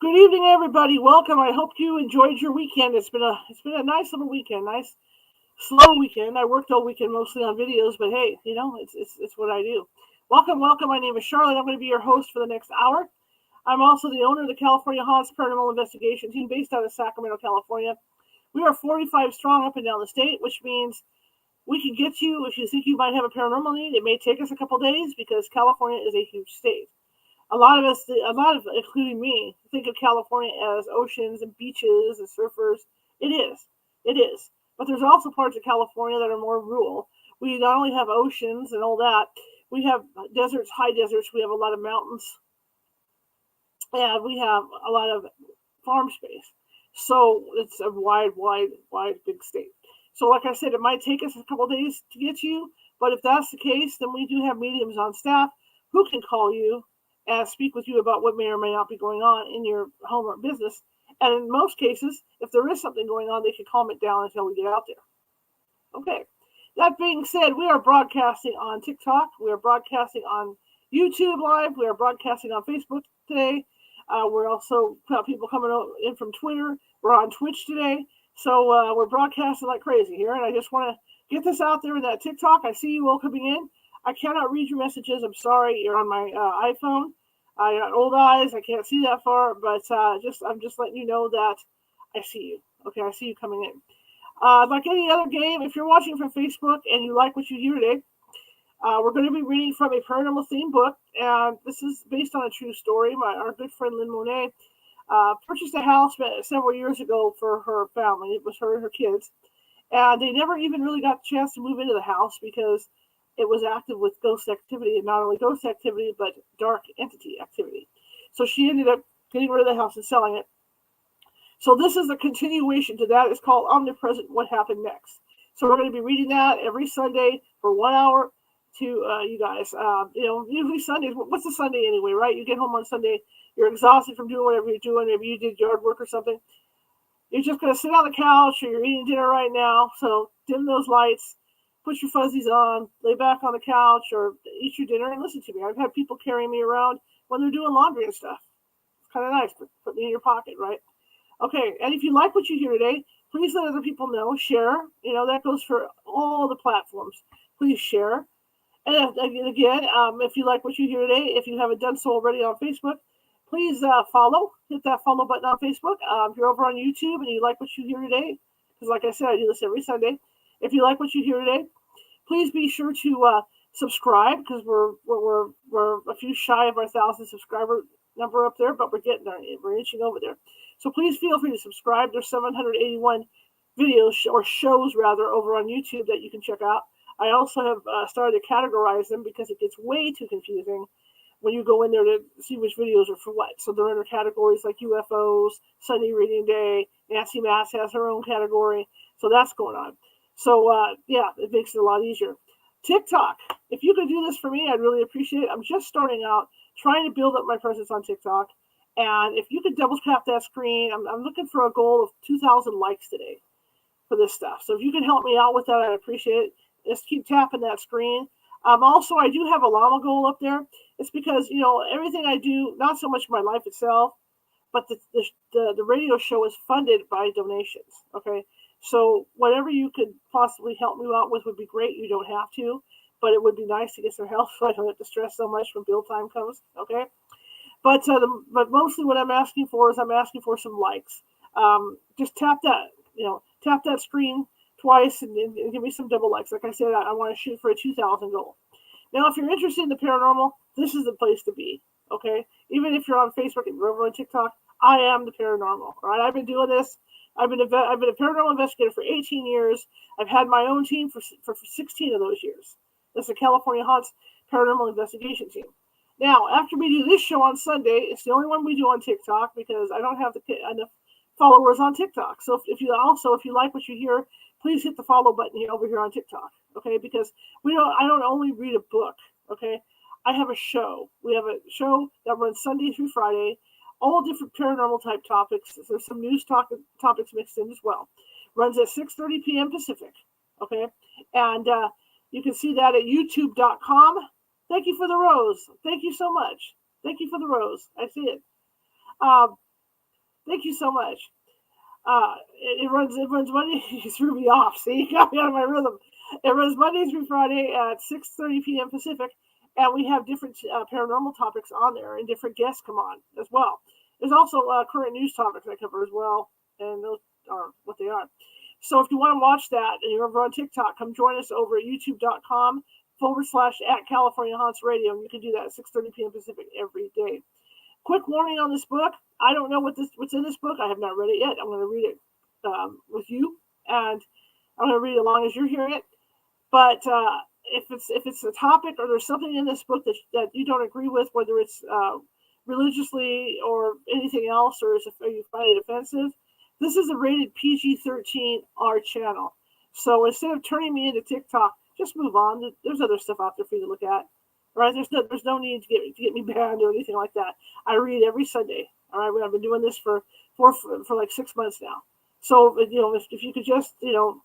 Good evening, everybody. Welcome. I hope you enjoyed your weekend. It's been a nice little weekend, nice slow weekend. I worked all weekend mostly on videos, but hey, it's what I do. Welcome, welcome. My name is Charlotte. I'm going to be your host for the next hour. I'm also the owner of the California Haunts Paranormal Investigation Team based out of Sacramento, California. We are 45 strong up and down the state, which means we can get you if you think you might have a paranormal need. It may take us a couple days because California is a huge state. Including me, think of California as oceans and beaches and surfers. It is. But there's also parts of California that are more rural. We not only have oceans and all that, we have deserts, high deserts. We have a lot of mountains, and we have a lot of farm space. So it's a wide, big state. So like I said, it might take us a couple days to get to you, but if that's the case, then we do have mediums on staff who can call you and speak with you about what may or may not be going on in your home or business. And in most cases, if there is something going on, they can calm it down until we get out there. Okay. That being said, we are broadcasting on TikTok. We are broadcasting on YouTube Live. We are broadcasting on Facebook today. We're also got people coming in from Twitter. We're on Twitch today. So we're broadcasting like crazy here. And I just want to get this out there in that TikTok. I see you all coming in. I cannot read your messages. I'm sorry. You're on my iPhone. I got old eyes. I can't see that far, but I'm just letting you know that I see you. Okay, I see you coming in. Like any other game, if you're watching from Facebook and you like what you hear today, we're going to be reading from a paranormal themed book, and this is based on a true story. Our good friend Lynn Monet purchased a house several years ago for her family. It was her and her kids, and they never even really got the chance to move into the house because it was active with ghost activity, and not only ghost activity, but dark entity activity. So she ended up getting rid of the house and selling it. So this is a continuation to that. It's called Omnipresent, What Happened Next. So we're going to be reading that every Sunday for 1 hour to you guys. Usually Sundays, what's a Sunday anyway, right? You get home on Sunday, you're exhausted from doing whatever you're doing. Maybe you did yard work or something. You're just going to sit on the couch or you're eating dinner right now. So dim those lights. Put your fuzzies on, lay back on the couch, or eat your dinner and listen to me. I've had people carrying me around when they're doing laundry and stuff. It's kind of nice, but put me in your pocket, right? Okay, and if you like what you hear today, please let other people know. Share. That goes for all the platforms. Please share. And again, if you like what you hear today, if you haven't done so already on Facebook, please follow. Hit that follow button on Facebook. If you're over on YouTube and you like what you hear today, because like I said, I do this every Sunday. If you like what you hear today, please be sure to subscribe because we're a few shy of our 1,000 subscriber number up there, but we're getting there. We're inching over there. So please feel free to subscribe. There's 781 videos or shows rather over on YouTube that you can check out. I also have started to categorize them because it gets way too confusing when you go in there to see which videos are for what. So they're under categories like UFOs, Sunday Reading Day. Nancy Mass has her own category. So that's going on. So, it makes it a lot easier. TikTok. If you could do this for me, I'd really appreciate it. I'm just starting out, trying to build up my presence on TikTok. And if you could double tap that screen, I'm looking for a goal of 2,000 likes today for this stuff. So if you can help me out with that, I'd appreciate it. Just keep tapping that screen. Also, I do have a llama goal up there. It's because, everything I do, not so much my life itself, but the radio show is funded by donations, okay? So whatever you could possibly help me out with would be great. You don't have to, but it would be nice to get some help so I don't have to stress so much when bill time comes, okay? But mostly what I'm asking for is some likes. Just tap that screen twice and give me some double likes. Like I said, I want to shoot for a 2,000 goal. Now, if you're interested in the paranormal, this is the place to be, okay? Even if you're on Facebook and you're over on TikTok, I am the paranormal, all right? I've been doing this. I've been a paranormal investigator for 18 years. I've had my own team for 16 of those years. That's the California Haunts Paranormal Investigation Team. Now, after we do this show on Sunday, it's the only one we do on TikTok because I don't have enough followers on TikTok. So if you like what you hear, please hit the follow button over here on TikTok, okay? Because I don't only read a book, okay? I have a show. We have a show that runs Sunday through Friday. All different paranormal type topics. There's some news topics mixed in as well. Runs at 6:30 p.m. Pacific. Okay, and you can see that at YouTube.com. Thank you for the rose. Thank you so much. Thank you for the rose. I see it. Thank you so much. It runs Monday. You threw me off. See, you got me out of my rhythm. It runs Monday through Friday at 6:30 p.m. Pacific, and we have different paranormal topics on there, and different guests come on as well. There's also current news topics I cover as well, and those are what they are. So if you want to watch that and you're over on TikTok, come join us over at youtube.com/at California Haunts Radio, and you can do that at 6:30 p.m. Pacific every day. Quick warning on this book. I don't know what's in this book. I have not read it yet. I'm going to read it with you, and I'm going to read it as long as you're hearing it. But if it's a topic or there's something in this book that you don't agree with, whether it's religiously or anything else, or you find it offensive, this is a rated PG-13 R channel. So instead of turning me into TikTok, just move on. There's other stuff out there for you to look at. Right? There's no need to get me banned or anything like that. I read every Sunday. All right, I've been doing this for like 6 months now. So if you could just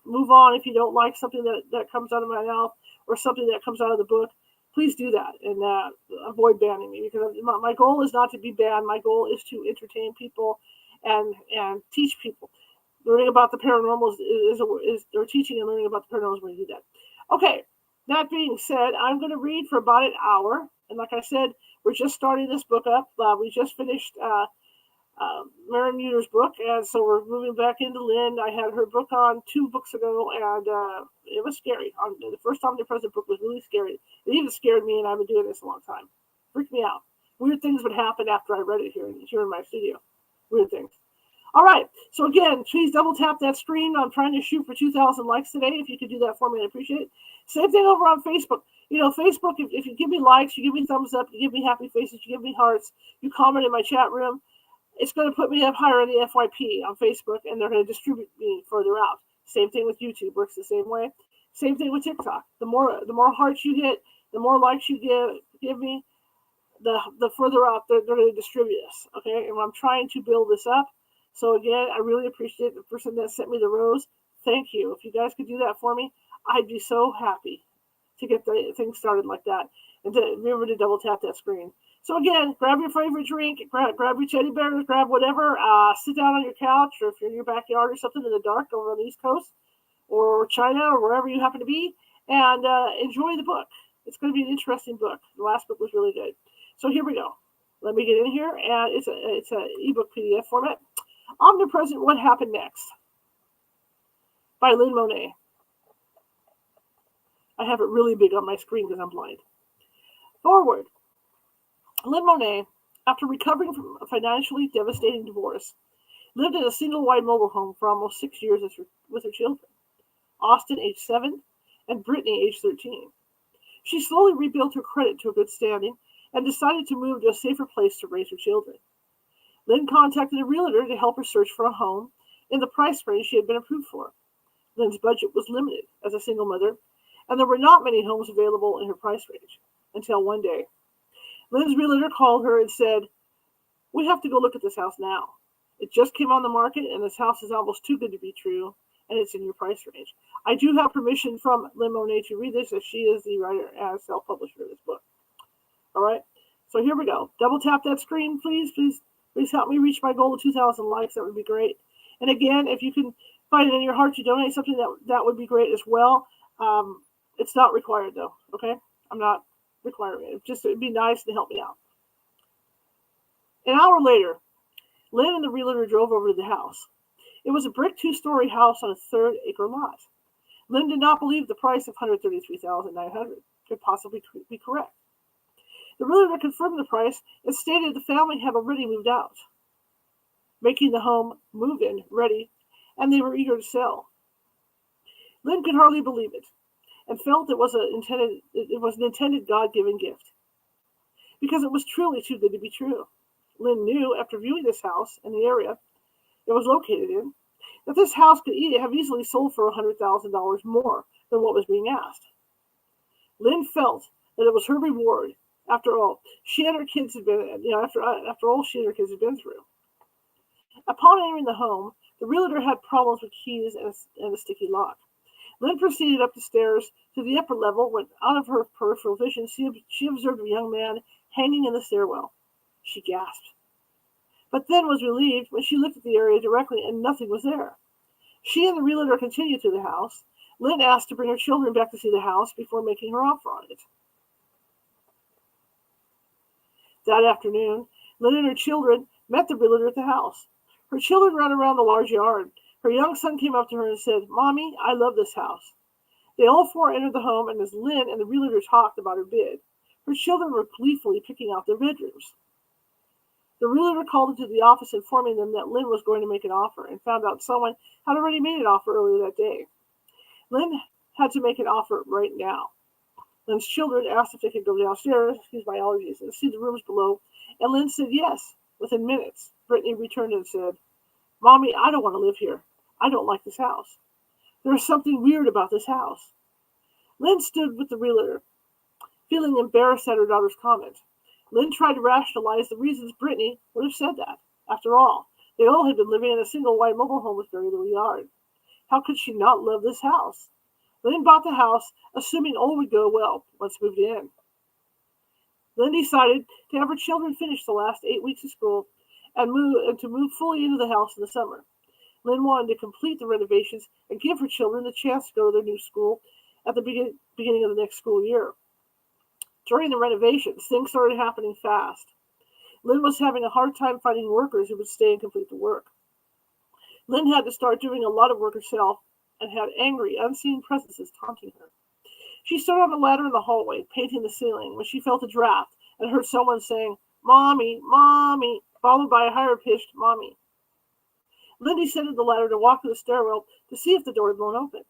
move on if you don't like something that comes out of my mouth or something that comes out of the book, please do that and avoid banning me, because my goal is not to be banned. My goal is to entertain people and teach people. Learning about the paranormal is or teaching and learning about the paranormal is when you do that. Okay. That being said, I'm going to read for about an hour. And like I said, we're just starting this book up. We just finished Mary Muter's book, and so we're moving back into Lynn. I had her book on 2 books ago, and it was scary. The first Omnipresent book was really scary. It even scared me, and I've been doing this a long time. Freaked me out. Weird things would happen after I read it here in my studio. Weird things. All right. So again, please double tap that screen. I'm trying to shoot for 2,000 likes today. If you could do that for me, I'd appreciate it. Same thing over on Facebook. Facebook, if you give me likes, you give me thumbs up, you give me happy faces, you give me hearts, you comment in my chat room, it's going to put me up higher in the FYP on Facebook, and they're going to distribute me further out. Same thing with YouTube. Works the same way. Same thing with TikTok. The more hearts you hit, the more likes you give me, the further out they're going to distribute us. Okay? And I'm trying to build this up. So again, I really appreciate the person that sent me the rose. Thank you. If you guys could do that for me, I'd be so happy to get the thing started like that. And to remember to double tap that screen. So again, grab your favorite drink, grab your teddy bears, grab whatever, sit down on your couch, or if you're in your backyard or something in the dark over on the East Coast, or China, or wherever you happen to be, and enjoy the book. It's going to be an interesting book. The last book was really good. So here we go. Let me get in here, and it's an ebook PDF format. Omnipresent, What Happened Next? By Lynn Monet. I have it really big on my screen because I'm blind. Forward. Lynn Monet, after recovering from a financially devastating divorce, lived in a single-wide mobile home for almost 6 years with her children, Austin, age 7, and Brittany, age 13. She slowly rebuilt her credit to a good standing and decided to move to a safer place to raise her children. Lynn contacted a realtor to help her search for a home in the price range she had been approved for. Lynn's budget was limited as a single mother, and there were not many homes available in her price range, until one day. Lynn's realtor called her and said, "We have to go look at this house now. It just came on the market, and this house is almost too good to be true, and it's in your price range. I do have permission from Lynn Monet to read this, as she is the writer and self-publisher of this book." All right, so here we go. Double tap that screen, please. Please help me reach my goal of 2,000 likes. That would be great. And again, if you can find it in your heart to donate something, that would be great as well. It's not required, though, okay? I'm not requiring it. It'd be nice to help me out. An hour later, Lynn and the realtor drove over to the house. It was a brick 2-story house on a 3rd-acre lot. Lynn did not believe the price of $133,900 could possibly be correct. The realtor confirmed the price and stated the family had already moved out, making the home move-in ready, and they were eager to sell. Lynn could hardly believe it, and felt it was an intended God-given gift, because it was truly too good to be true. Lynn knew, after viewing this house and the area it was located in, that this house could have easily sold for $100,000 more than what was being asked. Lynn felt that it was her reward. After all, she and her kids had been, after all she and her kids had been through. Upon entering the home, the realtor had problems with keys and a sticky lock. Lynn proceeded up the stairs to the upper level when, out of her peripheral vision, she observed a young man hanging in the stairwell. She gasped. but then was relieved when she looked at the area directly and nothing was there. She and the realtor continued to the house. Lynn asked to bring her children back to see the house before making her offer on it. That afternoon, Lynn and her children met the realtor at the house. Her children ran around the large yard. Her young son came up to her and said, "Mommy, I love this house." They all four entered the home, and as Lynn and the realtor talked about her bid, her children were gleefully picking out their bedrooms. The realtor called into the office, informing them that Lynn was going to make an offer, and found out someone had already made an offer earlier that day. Lynn had to make an offer right now. Lynn's children asked if they could go downstairs, excuse my allergies, and see the rooms below, and Lynn said yes. Within minutes, Brittany returned and said, "Mommy, I don't want to live here. I don't like this house. There is something weird about this house." Lynn stood with the realtor, feeling embarrassed at her daughter's comment. Lynn tried to rationalize the reasons Brittany would have said that. After all, they all had been living in a single white mobile home with very little yard. How could she not love this house? Lynn bought the house, assuming all would go well once moved in. Lynn decided to have her children finish the last 8 weeks of school and to move fully into the house in the summer. Lynn wanted to complete the renovations and give her children the chance to go to their new school at the beginning of the next school year. During the renovations, things started happening fast. Lynn was having a hard time finding workers who would stay and complete the work. Lynn had to start doing a lot of work herself and had angry, unseen presences taunting her. She stood on the ladder in the hallway, painting the ceiling, when she felt a draft and heard someone saying, "Mommy, Mommy," followed by a higher-pitched "Mommy." Lynn descended the ladder to walk to the stairwell to see if the door had blown open.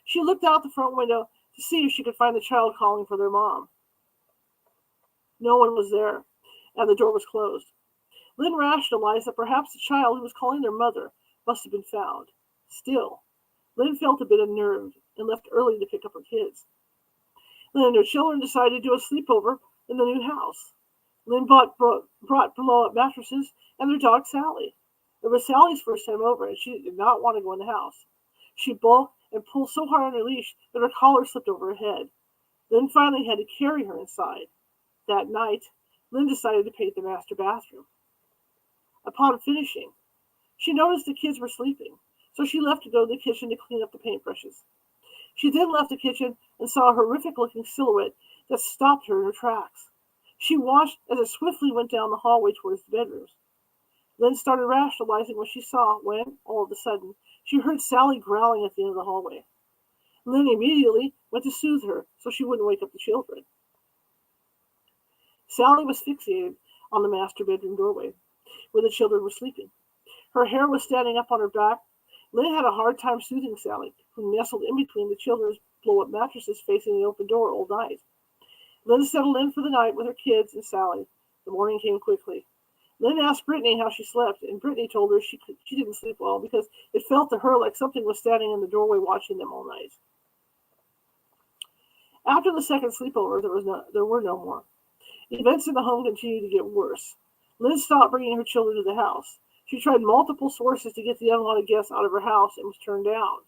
She looked out the front window to see if she could find the child calling for their mom. No one was there, and the door was closed. Lynn rationalized that perhaps the child who was calling their mother must have been found. Still, Lynn felt a bit unnerved and left early to pick up her kids. Lynn and her children decided to do a sleepover in the new house. Lynn brought blow-up mattresses and their dog Sally. It was Sally's first time over, and she did not want to go in the house. She balked and pulled so hard on her leash that her collar slipped over her head. Lynn finally had to carry her inside. That night, Lynn decided to paint the master bathroom. Upon finishing, she noticed the kids were sleeping, so she left to go to the kitchen to clean up the paintbrushes. She then left the kitchen and saw a horrific-looking silhouette that stopped her in her tracks. She watched as it swiftly went down the hallway towards the bedrooms. Lynn started rationalizing what she saw when, all of a sudden, she heard Sally growling at the end of the hallway. Lynn immediately went to soothe her so she wouldn't wake up the children. Sally was fixated on the master bedroom doorway, where the children were sleeping. Her hair was standing up on her back. Lynn had a hard time soothing Sally, who nestled in between the children's blow-up mattresses facing the open door all night. Lynn settled in for the night with her kids and Sally. The morning came quickly. Lynn asked Brittany how she slept, and Brittany told her she didn't sleep well because it felt to her like something was standing in the doorway watching them all night. After the second sleepover, there were no more. Events in the home continued to get worse. Lynn stopped bringing her children to the house. She tried multiple sources to get the unwanted guests out of her house and was turned down.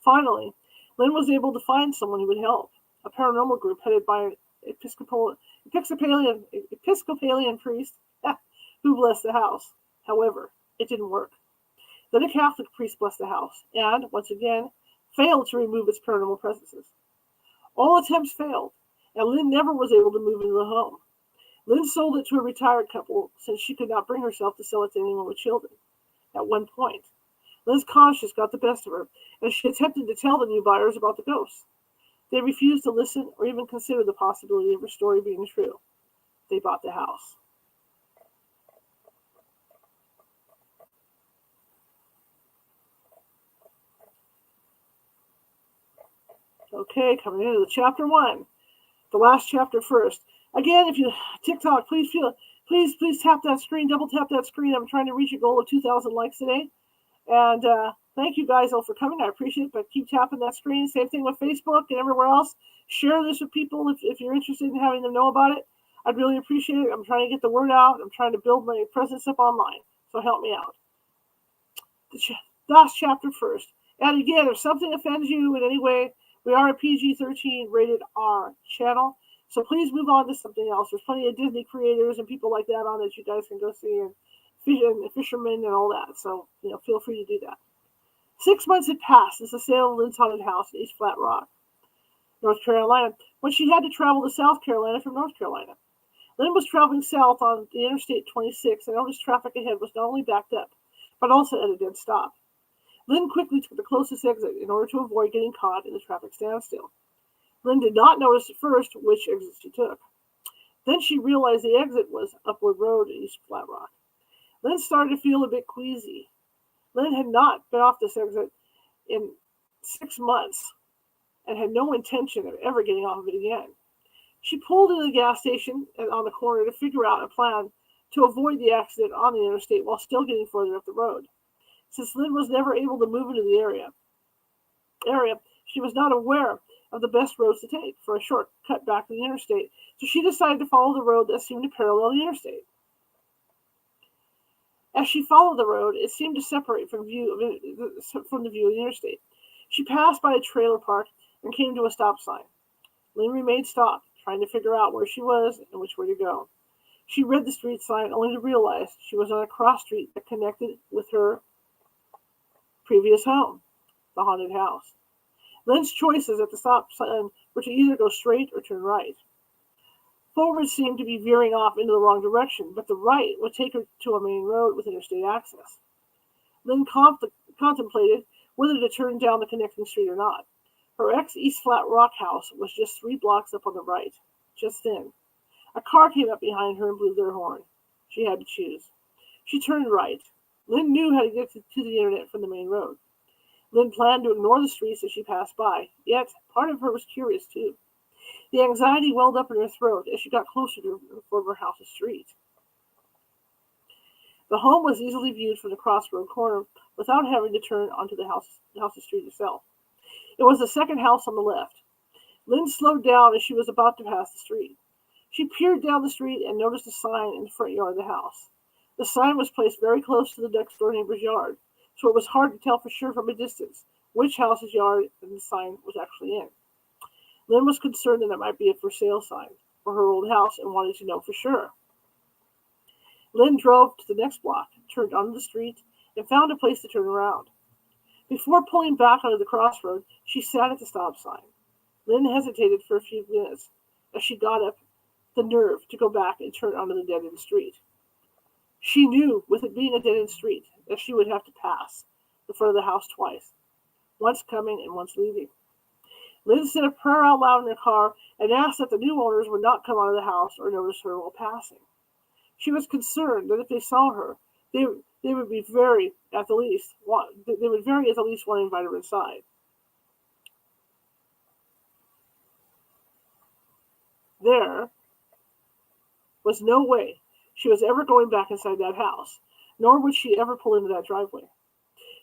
Finally, Lynn was able to find someone who would help, a paranormal group headed by an Episcopalian priest who blessed the house. However, it didn't work. Then a Catholic priest blessed the house and, once again, failed to remove its paranormal presences. All attempts failed, and Lynn never was able to move into the home. Lynn sold it to a retired couple since she could not bring herself to sell it to anyone with children. At one point, Lynn's conscience got the best of her, and she attempted to tell the new buyers about the ghosts. They refused to listen or even consider the possibility of her story being true. They bought the house. Okay, coming into the chapter 1. The last chapter first. Again, if you TikTok, please tap that screen, double tap that screen. I'm trying to reach a goal of 2,000 likes today. And thank you guys all for coming. I appreciate it, but keep tapping that screen. Same thing with Facebook and everywhere else. Share this with people if you're interested in having them know about it. I'd really appreciate it. I'm trying to get the word out. I'm trying to build my presence up online. So help me out. The last chapter first. And again, if something offends you in any way, we are a PG-13 rated R channel. So please move on to something else. There's plenty of Disney creators and people like that on that you guys can go see, and fishermen and all that. So, feel free to do that. 6 months had passed since the sale of Lynn's haunted house in East Flat Rock, North Carolina, when she had to travel to South Carolina from North Carolina. Lynn was traveling south on the Interstate 26 and noticed traffic ahead was not only backed up, but also at a dead stop. Lynn quickly took the closest exit in order to avoid getting caught in the traffic standstill. Lynn did not notice at first which exit she took. Then she realized the exit was Upward Road in East Flat Rock. Lynn started to feel a bit queasy. Lynn had not been off this exit in 6 months and had no intention of ever getting off of it again. She pulled into the gas station on the corner to figure out a plan to avoid the accident on the interstate while still getting further up the road. Since Lynn was never able to move into the area, she was not aware of the best roads to take for a short cut back to the interstate, so she decided to follow the road that seemed to parallel the interstate. As she followed the road, it seemed to separate from the view of the interstate. She passed by a trailer park and came to a stop sign. Lynn remained stopped, trying to figure out where she was and which way to go. She read the street sign only to realize she was on a cross street that connected with her previous home, the haunted house. Lynn's choices at the stop sign were to either go straight or turn right. Forward seemed to be veering off into the wrong direction, but the right would take her to a main road with interstate access. Lynn contemplated whether to turn down the connecting street or not. Her ex-East Flat Rock house was just 3 blocks up on the right. Just then, a car came up behind her and blew their horn. She had to choose. She turned right. Lynn knew how to get to the internet from the main road. Lynn planned to ignore the streets as she passed by, yet part of her was curious too. The anxiety welled up in her throat as she got closer to her former house's street. The home was easily viewed from the crossroad corner without having to turn onto the house's street itself. It was the second house on the left. Lynn slowed down as she was about to pass the street. She peered down the street and noticed a sign in the front yard of the house. The sign was placed very close to the next door neighbor's yard, so it was hard to tell for sure from a distance which house's yard the sign was actually in. Lynn was concerned that it might be a for sale sign for her old house and wanted to know for sure. Lynn drove to the next block, turned onto the street, and found a place to turn around. Before pulling back onto the crossroad, she sat at the stop sign. Lynn hesitated for a few minutes as she got up the nerve to go back and turn onto the dead-end street. She knew, with it being a dead-end street, that she would have to pass the front of the house twice, once coming and once leaving. Lynn said a prayer out loud in her car and asked that the new owners would not come out of the house or notice her while passing. She was concerned that if they saw her, they would vary at the least one inviter inside. There was no way she was ever going back inside that house, nor would she ever pull into that driveway.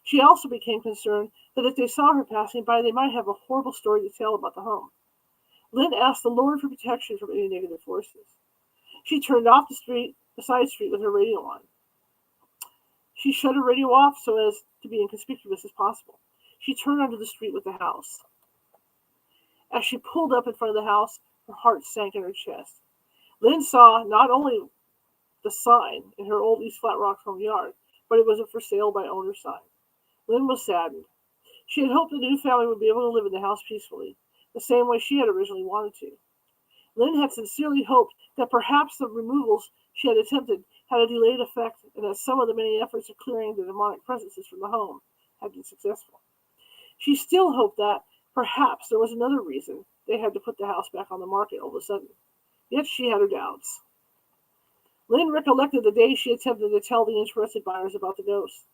She also became concerned that if they saw her passing by, they might have a horrible story to tell about the home. Lynn asked the Lord for protection from any negative forces. She turned off the side street with her radio on. She shut her radio off so as to be inconspicuous as possible. She turned onto the street with the house. As she pulled up in front of the house, her heart sank in her chest. Lynn saw not only the sign in her old East Flat Rock home yard, but it was a for sale by owner sign. Lynn was saddened. She had hoped the new family would be able to live in the house peacefully, the same way she had originally wanted to. Lynn had sincerely hoped that perhaps the removals she had attempted had a delayed effect and that some of the many efforts of clearing the demonic presences from the home had been successful. She still hoped that perhaps there was another reason they had to put the house back on the market all of a sudden. Yet she had her doubts. Lynn recollected the day she attempted to tell the interested buyers about the ghosts.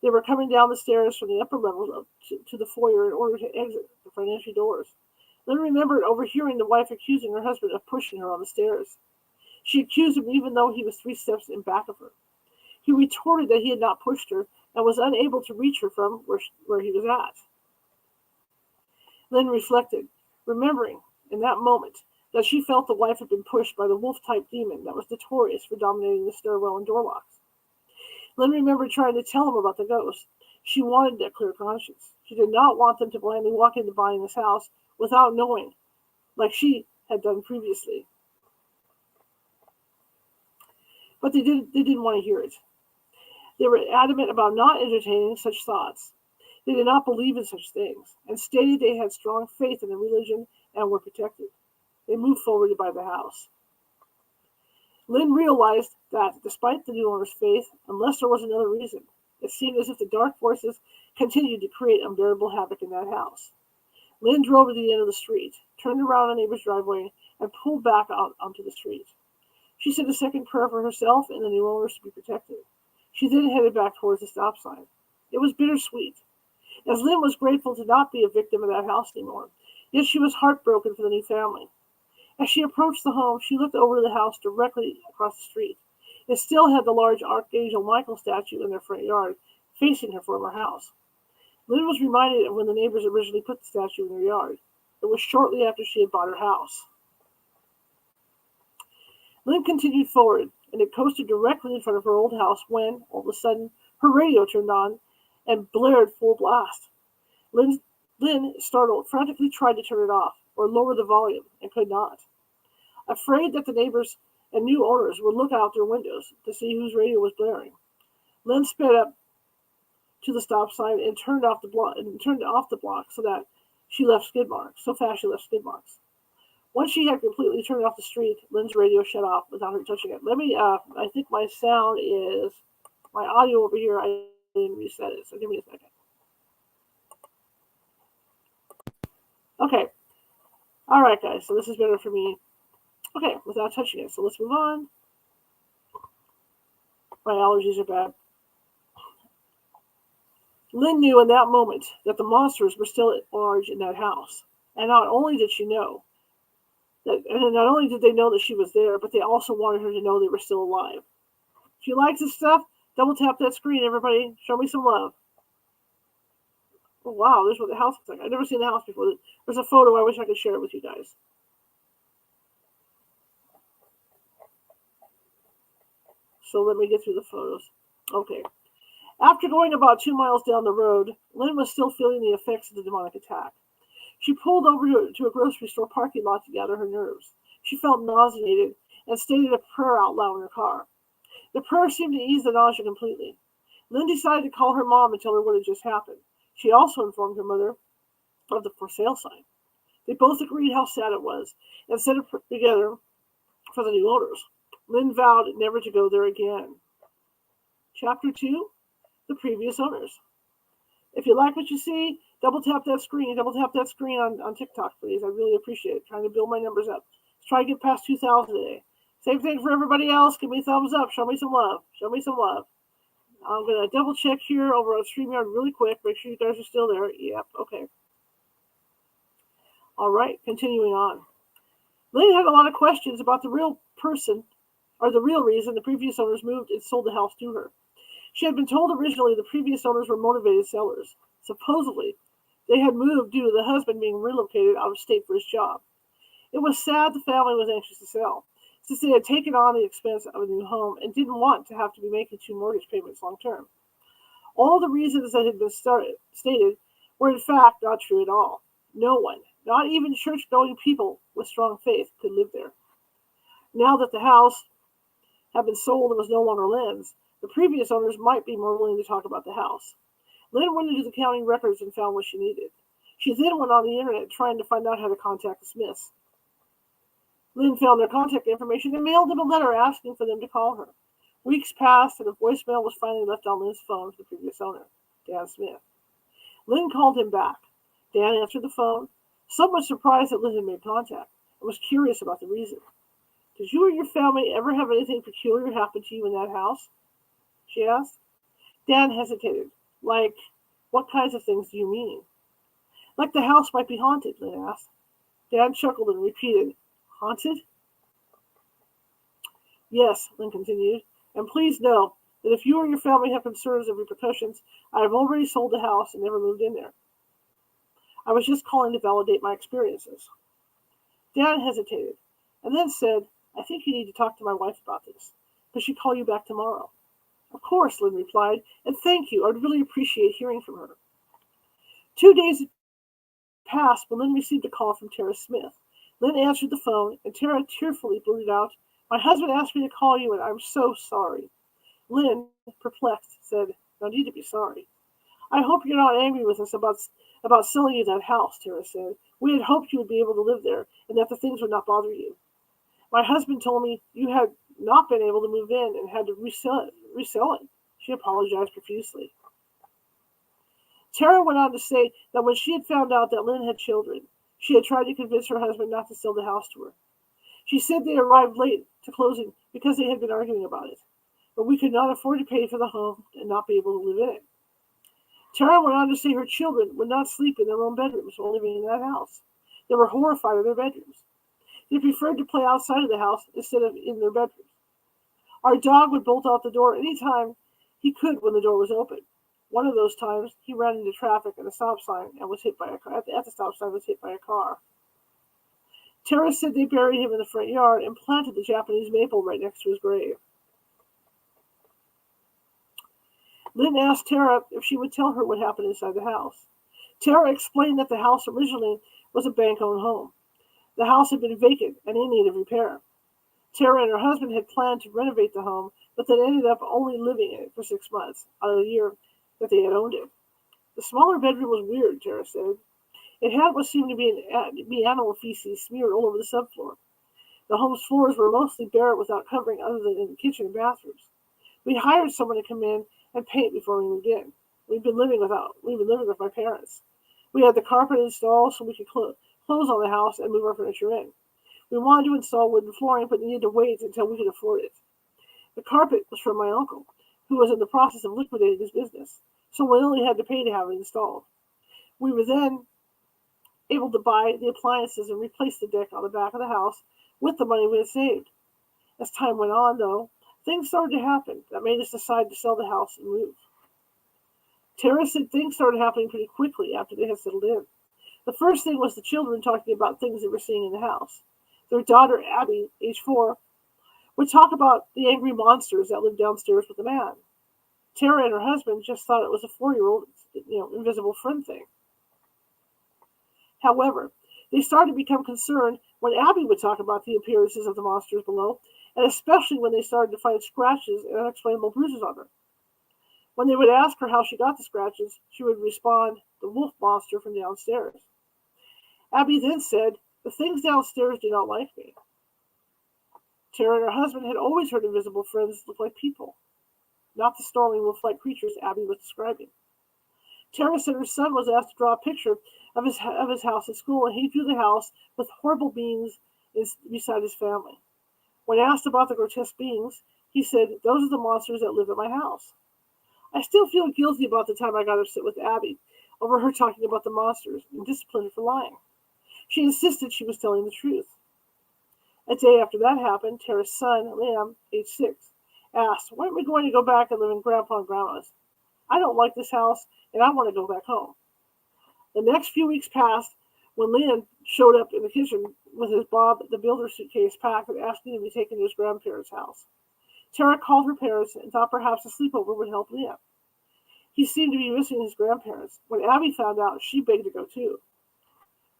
They were coming down the stairs from the upper level to the foyer in order to exit the front entry doors. Lynn remembered overhearing the wife accusing her husband of pushing her on the stairs. She accused him even though he was 3 steps in back of her. He retorted that he had not pushed her and was unable to reach her from where he was at. Lynn reflected, remembering in that moment that she felt the wife had been pushed by the wolf-type demon that was notorious for dominating the stairwell and door locks. Lynn remembered trying to tell him about the ghost. She wanted that clear conscience. She did not want them to blindly walk into buying this house without knowing, like she had done previously. But they didn't want to hear it. They were adamant about not entertaining such thoughts. They did not believe in such things, and stated they had strong faith in the religion and were protected. They moved forward to buy the house. Lynn realized that, despite the new owner's faith, unless there was another reason, it seemed as if the dark forces continued to create unbearable havoc in that house. Lynn drove to the end of the street, turned around a neighbor's driveway, and pulled back out onto the street. She said a second prayer for herself and the new owners to be protected. She then headed back towards the stop sign. It was bittersweet, as Lynn was grateful to not be a victim of that house anymore, yet she was heartbroken for the new family. As she approached the home, she looked over the house directly across the street. It still had the large Archangel Michael statue in their front yard, facing her former house. Lynn was reminded of when the neighbors originally put the statue in their yard. It was shortly after she had bought her house. Lynn continued forward, and it coasted directly in front of her old house when, all of a sudden, her radio turned on and blared full blast. Lynn, startled, frantically tried to turn it off or lower the volume and could not. Afraid that the neighbors and new owners would look out their windows to see whose radio was blaring, Lynn sped up to the stop sign and turned off the block so that she left skid marks. So fast she left skid marks. Once she had completely turned off the street, Lynn's radio shut off without her touching it. I think my sound is, my audio over here, I didn't reset it, so give me a second. Okay. All right, guys, so this is better for me. Okay, without touching it, so let's move on. My allergies are bad. Lynn knew in that moment that the monsters were still at large in that house. And not only did she know, not only did they know that she was there, but they also wanted her to know they were still alive. If you like this stuff, double tap that screen, everybody. Show me some love. Oh, wow, there's what the house looks like. I've never seen the house before. There's a photo. I wish I could share it with you guys. So let me get through the photos. Okay. After going about 2 miles down the road, Lynn was still feeling the effects of the demonic attack. She pulled over to a grocery store parking lot to gather her nerves. She felt nauseated and stated a prayer out loud in her car. The prayer seemed to ease the nausea completely. Lynn decided to call her mom and tell her what had just happened. She also informed her mother of the for sale sign. They both agreed how sad it was and said it together for the new owners. Lynn vowed never to go there again. Chapter 2, the previous owners. If you like what you see, double tap that screen on TikTok, please. I really appreciate it. Trying to build my numbers up. Let's try to get past 2,000 today. Same thing for everybody else. Give me a thumbs up. Show me some love. Show me some love. I'm going to double check here over on StreamYard really quick. Make sure you guys are still there. Yep, okay. All right, continuing on. Lynn had a lot of questions about the real person, or the real reason the previous owners moved and sold the house to her. She had been told originally the previous owners were motivated sellers. Supposedly, they had moved due to the husband being relocated out of state for his job. It was sad the family was anxious to sell, since they had taken on the expense of a new home and didn't want to have to be making 2 mortgage payments long term. All the reasons that had been stated were in fact not true at all. No one, not even church-going people with strong faith, could live there. Now that the house had been sold and was no longer Lynn's, the previous owners might be more willing to talk about the house. Lynn went into the county records and found what she needed. She then went on the internet trying to find out how to contact the Smiths. Lynn found their contact information and mailed them a letter asking for them to call her. Weeks passed and a voicemail was finally left on Lynn's phone for the previous owner, Dan Smith. Lynn called him back. Dan answered the phone, somewhat surprised that Lynn had made contact, and was curious about the reason. Did you or your family ever have anything peculiar happen to you in that house? She asked. Dan hesitated. Like, what kinds of things do you mean? Like the house might be haunted, Lynn asked. Dan chuckled and repeated, haunted? Yes, Lynn continued, and please know that if you or your family have concerns of repercussions, I have already sold the house and never moved in there. I was just calling to validate my experiences. Dan hesitated, and then said, I think you need to talk to my wife about this. Does she call you back tomorrow? Of course, Lynn replied, and thank you. I'd really appreciate hearing from her. 2 days passed when Lynn received a call from Tara Smith. Lynn answered the phone, and Tara tearfully blurted out, "My husband asked me to call you, and I'm so sorry." Lynn, perplexed, said, "No need to be sorry." "I hope you're not angry with us about selling you that house," Tara said. "We had hoped you would be able to live there, and that the things would not bother you. My husband told me you had not been able to move in and had to resell it." She apologized profusely. Tara went on to say that when she had found out that Lynn had children, she had tried to convince her husband not to sell the house to her. She said they arrived late to closing because they had been arguing about it, but we could not afford to pay for the home and not be able to live in it. Tara went on to say her children would not sleep in their own bedrooms while living in that house. They were horrified of their bedrooms. They preferred to play outside of the house instead of in their bedrooms. Our dog would bolt out the door any time he could when the door was open. One of those times, he ran into traffic at a stop sign and was hit by a car. At the stop sign, was hit by a car. Tara said they buried him in the front yard and planted the Japanese maple right next to his grave. Lynn asked Tara if she would tell her what happened inside the house. Tara explained that the house originally was a bank-owned home. The house had been vacant and in need of repair. Tara and her husband had planned to renovate the home, but they ended up only living in it for 6 months out of the year that they had owned it. The smaller bedroom was weird, Tara said. It had what seemed to be animal feces smeared all over the subfloor. The home's floors were mostly bare without covering other than in the kitchen and bathrooms. We hired someone to come in and paint before we moved in. We've been living with my parents. We had the carpet installed so we could close on the house and move our furniture in. We wanted to install wooden flooring, but needed to wait until we could afford it. The carpet was from my uncle, who was in the process of liquidating his business, so we only had to pay to have it installed. We were then able to buy the appliances and replace the deck on the back of the house with the money we had saved. As time went on, though, things started to happen that made us decide to sell the house and move. Tara said things started happening pretty quickly after they had settled in. The first thing was the children talking about things they were seeing in the house. Their daughter, Abby, age 4, would talk about the angry monsters that lived downstairs with the man. Tara and her husband just thought it was a 4-year-old, invisible friend thing. However, they started to become concerned when Abby would talk about the appearances of the monsters below, and especially when they started to find scratches and unexplainable bruises on her. When they would ask her how she got the scratches, she would respond, "The wolf monster from downstairs." Abby then said, "The things downstairs do not like me." Tara and her husband had always heard invisible friends look like people, not the snarling wolf-like creatures Abby was describing. Tara said her son was asked to draw a picture of his house at school, and he drew the house with horrible beings beside his family. When asked about the grotesque beings, he said, "Those are the monsters that live at my house." I still feel guilty about the time I got upset with Abby over her talking about the monsters and disciplined her for lying. She insisted she was telling the truth. A day after that happened, Tara's son, Liam, age 6, asked, "When are we going to go back and live in Grandpa and Grandma's? I don't like this house, and I want to go back home." The next few weeks passed when Liam showed up in the kitchen with his Bob the Builder suitcase packed and asking to be taken to his grandparents' house. Tara called her parents and thought perhaps a sleepover would help Liam. He seemed to be missing his grandparents. When Abby found out, she begged to go too.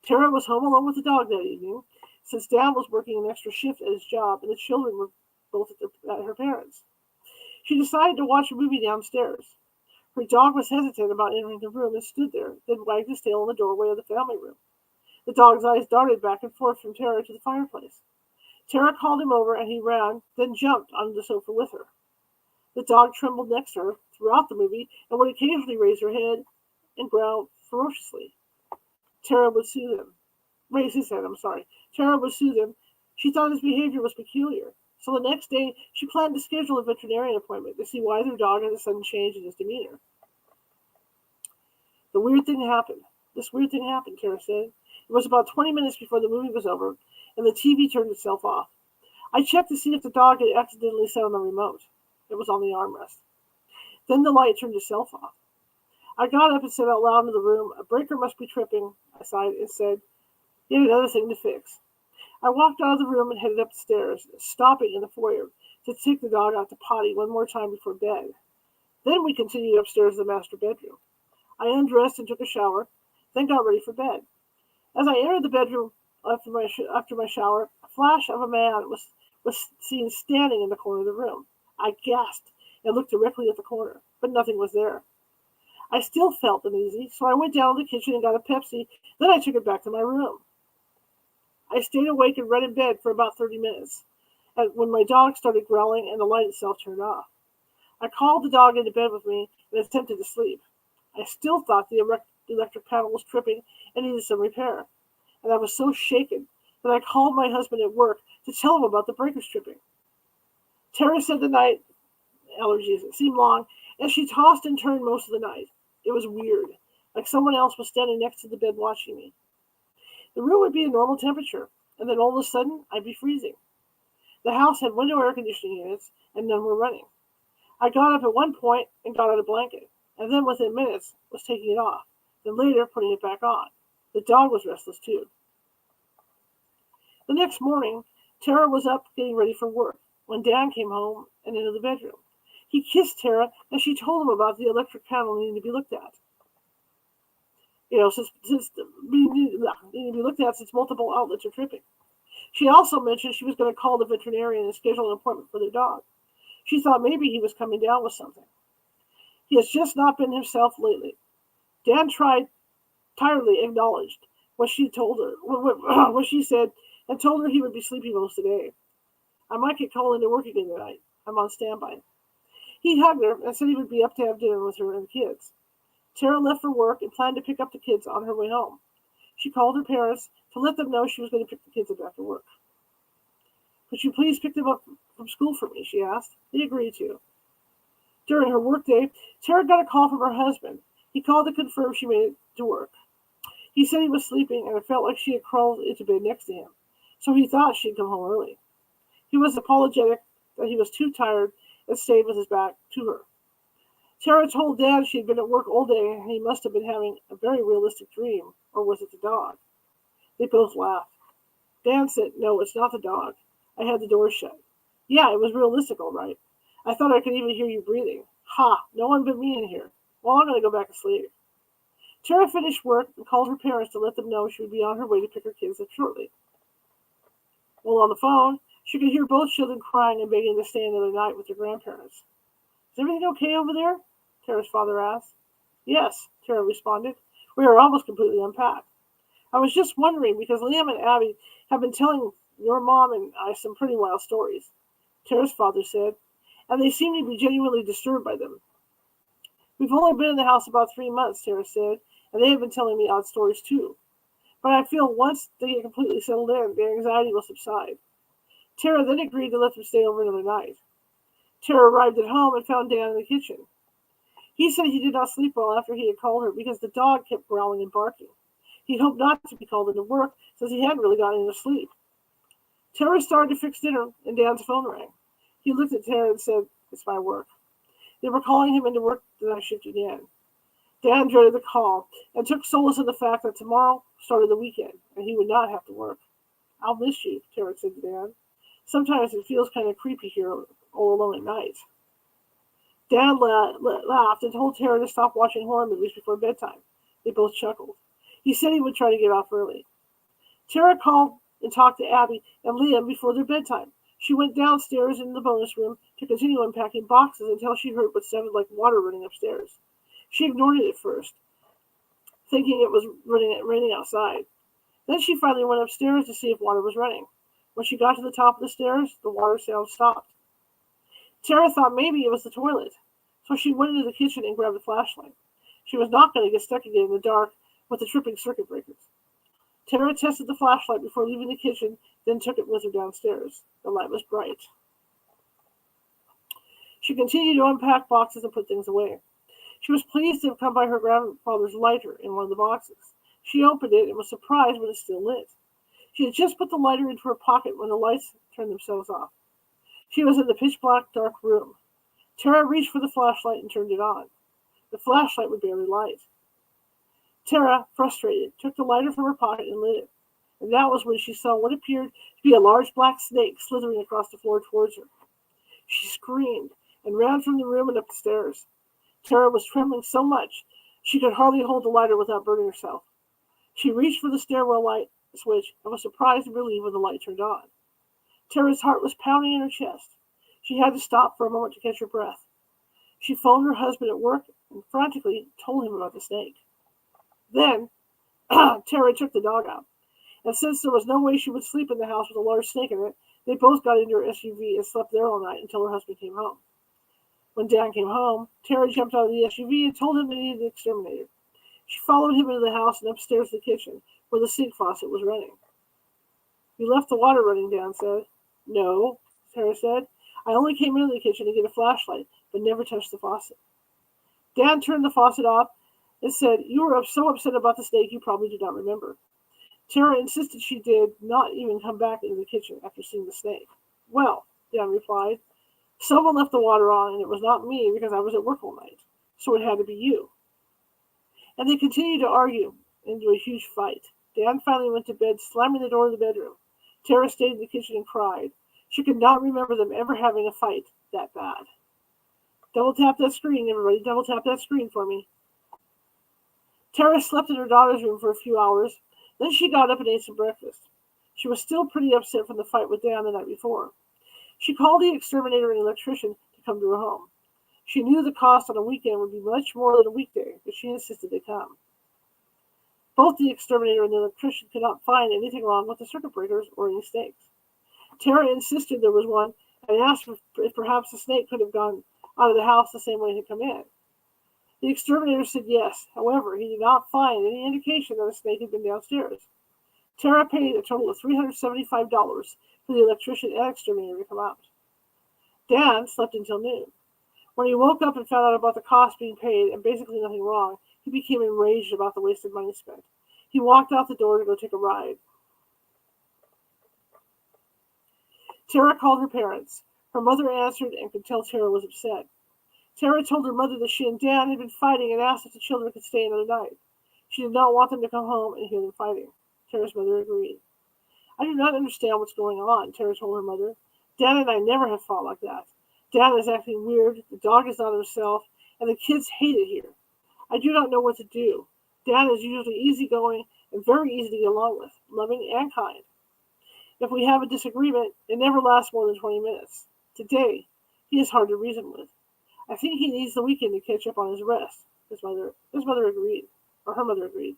Tara was home alone with the dog that evening, since Dad was working an extra shift at his job and the children were both at her parents'. She decided to watch a movie downstairs. Her dog was hesitant about entering the room and stood there, then wagged his tail in the doorway of the family room. The dog's eyes darted back and forth from Tara to the fireplace. Tara called him over and he ran, then jumped onto the sofa with her. The dog trembled next to her throughout the movie and would occasionally raise her head and growl ferociously. Tara would soothe him. Raise his head, I'm sorry. Tara would soothe him. She thought his behavior was peculiar. So the next day, she planned to schedule a veterinarian appointment to see why their dog had a sudden change in his demeanor. This weird thing happened, Tara said. It was about 20 minutes before the movie was over, and the TV turned itself off. I checked to see if the dog had accidentally sat on the remote. It was on the armrest. Then the light turned itself off. I got up and said out loud in the room, "A breaker must be tripping." I sighed and said, "Yet another thing to fix." I walked out of the room and headed up the stairs, stopping in the foyer to take the dog out to potty one more time before bed. Then we continued upstairs to the master bedroom. I undressed and took a shower, then got ready for bed. As I entered the bedroom, after my shower, a flash of a man was seen standing in the corner of the room. I gasped and looked directly at the corner, but nothing was there. I still felt uneasy, so I went down to the kitchen and got a Pepsi. Then I took it back to my room. I stayed awake and read in bed for about 30 minutes, when my dog started growling and the light itself turned off. I called the dog into bed with me and attempted to sleep. I still thought the electric panel was tripping and needed some repair, and I was so shaken that I called my husband at work to tell him about the breakers tripping. Tara said the night allergies seemed long, and she tossed and turned most of the night. It was weird, like someone else was standing next to the bed watching me. The room would be a normal temperature, and then all of a sudden, I'd be freezing. The house had window air conditioning units, and none were running. I got up at one point and got out a blanket, and then within minutes was taking it off, then later putting it back on. The dog was restless too. The next morning, Tara was up getting ready for work when Dan came home and into the bedroom. He kissed Tara, and she told him about the electric panel needing to be looked at. Since needing to be looked at since multiple outlets are tripping. She also mentioned she was going to call the veterinarian and schedule an appointment for their dog. She thought maybe he was coming down with something. He has just not been himself lately. Dan tiredly acknowledged what she told her, what she said, and told her he would be sleepy most of the day. I might get called into work again tonight. I'm on standby. He hugged her and said he would be up to have dinner with her and the kids. Tara left for work and planned to pick up the kids on her way home. She called her parents to let them know she was going to pick the kids up after work. Could you please pick them up from school for me, she asked. They agreed to. During her workday, Tara got a call from her husband. He called to confirm she made it to work. He said he was sleeping and it felt like she had crawled into bed next to him, so he thought she'd come home early. He was apologetic that he was too tired and stayed with his back to her. Tara told Dad she had been at work all day and he must have been having a very realistic dream, or was it the dog? They both laughed. Dan said, no, it's not the dog. I had the door shut. Yeah, it was realistic, all right. I thought I could even hear you breathing. Ha, no one but me in here. Well, I'm going to go back to sleep. Tara finished work and called her parents to let them know she would be on her way to pick her kids up shortly. While on the phone, she could hear both children crying and begging to stay another night with their grandparents. Is everything okay over there? Tara's father asked. Yes, Tara responded. We are almost completely unpacked. I was just wondering because Liam and Abby have been telling your mom and I some pretty wild stories, Tara's father said, and they seem to be genuinely disturbed by them. We've only been in the house about 3 months, Tara said, and they have been telling me odd stories too. But I feel once they get completely settled in, their anxiety will subside. Tara then agreed to let them stay over another night. Tara arrived at home and found Dan in the kitchen. He said he did not sleep well after he had called her because the dog kept growling and barking. He hoped not to be called into work since he hadn't really gotten into sleep. Tara started to fix dinner and Dan's phone rang. He looked at Tara and said, it's my work. They were calling him into work the night shift again. Dan dreaded the call and took solace in the fact that tomorrow started the weekend and he would not have to work. I'll miss you, Tara said to Dan. Sometimes it feels kind of creepy here all alone at night. Dan laughed and told Tara to stop watching horror movies before bedtime. They both chuckled. He said he would try to get off early. Tara called and talked to Abby and Liam before their bedtime. She went downstairs in the bonus room to continue unpacking boxes until she heard what sounded like water running upstairs. She ignored it at first, thinking it was raining outside. Then she finally went upstairs to see if water was running. When she got to the top of the stairs, the water sound stopped. Tara thought maybe it was the toilet, so she went into the kitchen and grabbed a flashlight. She was not going to get stuck again in the dark with the tripping circuit breakers. Tara tested the flashlight before leaving the kitchen, then took it with her downstairs. The light was bright. She continued to unpack boxes and put things away. She was pleased to have come by her grandfather's lighter in one of the boxes. She opened it and was surprised when it still lit. She had just put the lighter into her pocket when the lights turned themselves off. She was in the pitch-black, dark room. Tara reached for the flashlight and turned it on. The flashlight would barely light. Tara, frustrated, took the lighter from her pocket and lit it. And that was when she saw what appeared to be a large black snake slithering across the floor towards her. She screamed and ran from the room and up the stairs. Tara was trembling so much she could hardly hold the lighter without burning herself. She reached for the stairwell light switch and was surprised and relieved when the light turned on. Tara's heart was pounding in her chest. She had to stop for a moment to catch her breath. She phoned her husband at work and frantically told him about the snake. Then, Tara took the dog out, and since there was no way she would sleep in the house with a large snake in it, they both got into her SUV and slept there all night until her husband came home. When Dan came home, Tara jumped out of the SUV and told him they needed an exterminator. She followed him into the house and upstairs to the kitchen, where the sink faucet was running. "You left the water running," Dan said. "No," Tara said. "I only came into the kitchen to get a flashlight, but never touched the faucet." Dan turned the faucet off and said, "You were so upset about the snake you probably do not remember." Tara insisted she did not even come back into the kitchen after seeing the snake. "Well," Dan replied, "someone left the water on, and it was not me because I was at work all night, so it had to be you." And they continued to argue into a huge fight. Dan finally went to bed, slamming the door of the bedroom. Tara stayed in the kitchen and cried. She could not remember them ever having a fight that bad. Double tap that screen, everybody. Double tap that screen for me. Tara slept in her daughter's room for a few hours. Then she got up and ate some breakfast. She was still pretty upset from the fight with Dan the night before. She called the exterminator and electrician to come to her home. She knew the cost on a weekend would be much more than a weekday, but she insisted they come. Both the exterminator and the electrician could not find anything wrong with the circuit breakers or any snakes. Tara insisted there was one and asked if perhaps the snake could have gone out of the house the same way it had come in. The exterminator said yes. However, he did not find any indication that a snake had been downstairs. Tara paid a total of $375 for the electrician and exterminator to come out. Dan slept until noon. When he woke up and found out about the cost being paid and basically nothing wrong, he became enraged about the wasted money spent. He walked out the door to go take a ride. Tara called her parents. Her mother answered and could tell Tara was upset. Tara told her mother that she and Dan had been fighting and asked if the children could stay another night. She did not want them to come home and hear them fighting. Tara's mother agreed. "I do not understand what's going on," Tara told her mother. "Dan and I never have fought like that. Dan is acting weird, the dog is not himself, and the kids hate it here. I do not know what to do. Dan is usually easygoing and very easy to get along with, loving and kind. If we have a disagreement, it never lasts more than 20 minutes. Today, he is hard to reason with. I think he needs the weekend to catch up on his rest." His mother agreed, or her mother agreed.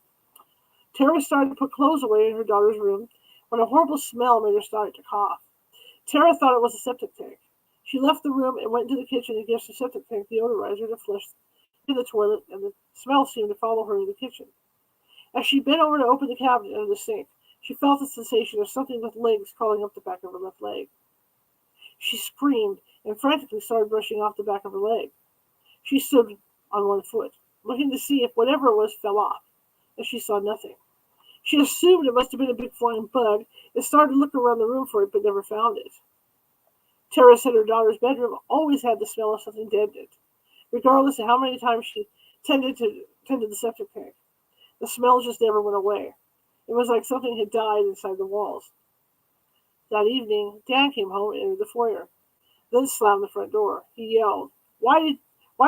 Tara started to put clothes away in her daughter's room when a horrible smell made her start to cough. Tara thought it was a septic tank. She left the room and went into the kitchen to give the septic tank deodorizer to flush in the toilet, and the smell seemed to follow her in the kitchen. As she bent over to open the cabinet under the sink, she felt the sensation of something with legs crawling up the back of her left leg. She screamed and frantically started brushing off the back of her leg. She stood on one foot, looking to see if whatever it was fell off, and she saw nothing. She assumed it must have been a big flying bug and started to look around the room for it, but never found it. Tara said her daughter's bedroom always had the smell of something dead in it, regardless of how many times she tended the septic tank. The smell just never went away. It was like something had died inside the walls. That evening, Dan came home and entered the foyer, then slammed the front door. He yelled, Why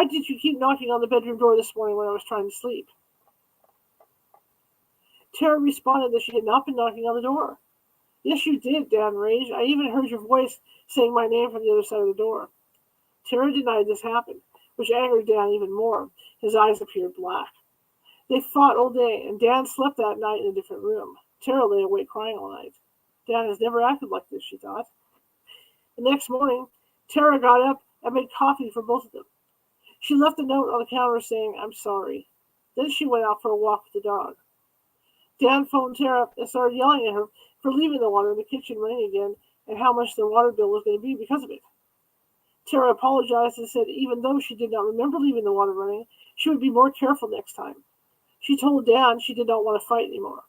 did you keep knocking on the bedroom door this morning when I was trying to sleep?" Tara responded that she had not been knocking on the door. "Yes, you did," Dan raged. "I even heard your voice saying my name from the other side of the door." Tara denied this happened, which angered Dan even more. His eyes appeared black. They fought all day, and Dan slept that night in a different room. Tara lay awake crying all night. Dan has never acted like this, she thought. The next morning, Tara got up and made coffee for both of them. She left a note on the counter saying, "I'm sorry." Then she went out for a walk with the dog. Dan phoned Tara and started yelling at her for leaving the water in the kitchen running again and how much their water bill was going to be because of it. Tara apologized and said even though she did not remember leaving the water running, she would be more careful next time. She told Dan she did not want to fight anymore.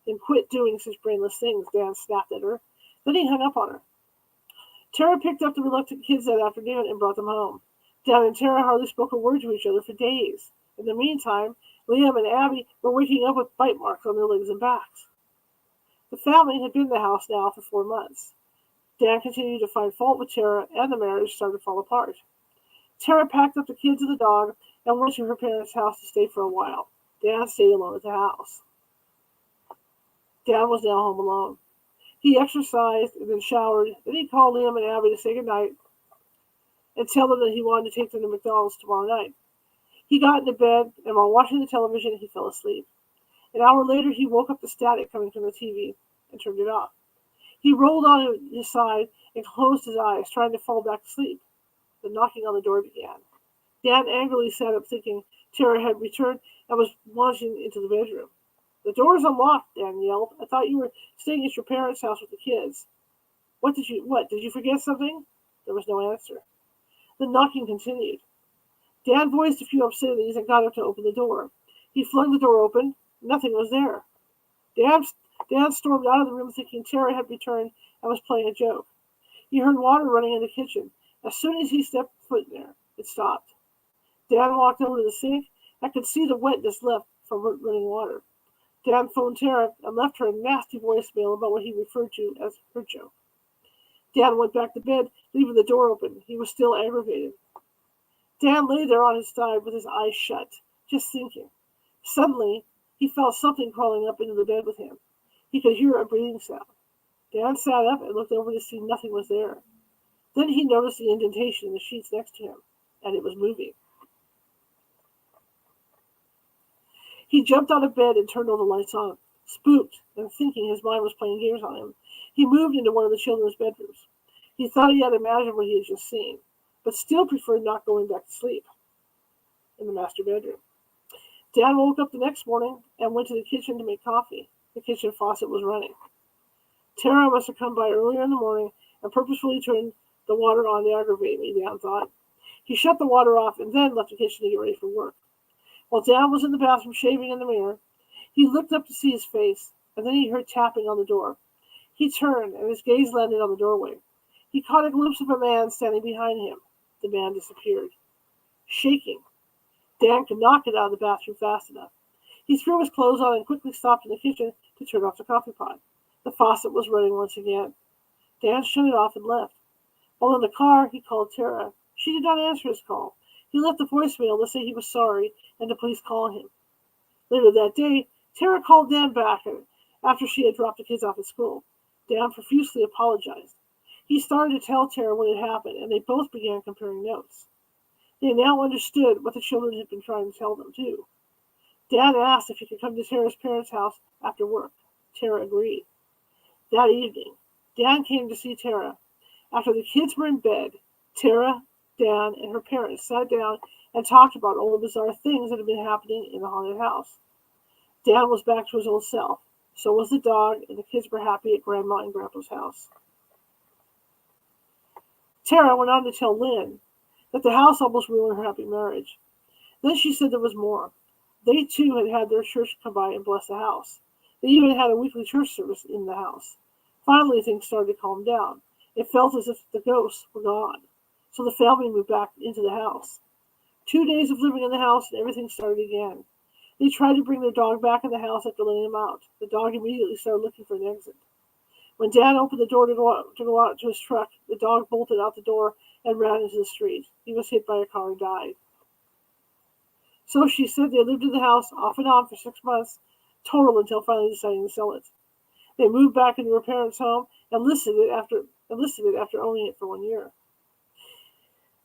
"Then quit doing such brainless things," Dan snapped at her. Then he hung up on her. Tara picked up the reluctant kids that afternoon and brought them home. Dan and Tara hardly spoke a word to each other for days. In the meantime, Liam and Abby were waking up with bite marks on their legs and backs. The family had been in the house now for 4 months. Dan continued to find fault with Tara, and the marriage started to fall apart. Tara packed up the kids and the dog and went to her parents' house to stay for a while. Dan stayed alone at the house. Dan was now home alone. He exercised and then showered. Then he called Liam and Abby to say goodnight and tell them that he wanted to take them to McDonald's tomorrow night. He got into bed, and while watching the television, he fell asleep. An hour later, he woke up to static coming from the TV and turned it off. He rolled on his side and closed his eyes, trying to fall back to sleep. The knocking on the door began. Dan angrily sat up, thinking Tara had returned and was launching into the bedroom. "The door's unlocked," Dan yelled. "I thought you were staying at your parents' house with the kids." What, did you forget something?" There was no answer. The knocking continued. Dan voiced a few obscenities and got up to open the door. He flung the door open. Nothing was there. Dan stormed out of the room thinking Tara had returned and was playing a joke. He heard water running in the kitchen. As soon as he stepped foot in there, it stopped. Dan walked over to the sink and could see the wetness left from running water. Dan phoned Tara and left her a nasty voicemail about what he referred to as her joke. Dan went back to bed, leaving the door open. He was still aggravated. Dan lay there on his side with his eyes shut, just thinking. Suddenly, he felt something crawling up into the bed with him. He could hear a breathing sound. Dan sat up and looked over to see nothing was there. Then he noticed the indentation in the sheets next to him, and it was moving. He jumped out of bed and turned all the lights on. Spooked and thinking his mind was playing games on him, he moved into one of the children's bedrooms. He thought he had imagined what he had just seen, but still preferred not going back to sleep in the master bedroom. Dan woke up the next morning and went to the kitchen to make coffee. The kitchen faucet was running. Tara must have come by earlier in the morning and purposefully turned the water on to aggravate me, Dan thought. He shut the water off and then left the kitchen to get ready for work. While Dan was in the bathroom shaving in the mirror, he looked up to see his face, and then he heard tapping on the door. He turned, and his gaze landed on the doorway. He caught a glimpse of a man standing behind him. The man disappeared. Shaking, Dan could not get out of the bathroom fast enough. He threw his clothes on and quickly stopped in the kitchen to turn off the coffee pot. The faucet was running once again. Dan shut it off and left. While in the car, he called Tara. She did not answer his call. He left a voicemail to say he was sorry and to please call him. Later that day, Tara called Dan back after she had dropped the kids off at school. Dan profusely apologized. He started to tell Tara what had happened, and they both began comparing notes. They now understood what the children had been trying to tell them, too. Dan asked if he could come to Tara's parents' house after work. Tara agreed. That evening, Dan came to see Tara. After the kids were in bed, Tara, Dan, and her parents sat down and talked about all the bizarre things that had been happening in the haunted house. Dan was back to his old self. So was the dog, and the kids were happy at Grandma and Grandpa's house. Tara went on to tell Lynn that the house almost ruined her happy marriage. Then she said there was more. They, too, had had their church come by and bless the house. They even had a weekly church service in the house. Finally, things started to calm down. It felt as if the ghosts were gone. So the family moved back into the house. 2 days of living in the house, and everything started again. They tried to bring their dog back in the house after letting him out. The dog immediately started looking for an exit. When Dan opened the door to go out to his truck, the dog bolted out the door and ran into the street. He was hit by a car and died. So she said they lived in the house off and on for 6 months, total until finally deciding to sell it. They moved back into her parents' home and listed it after owning it for 1 year.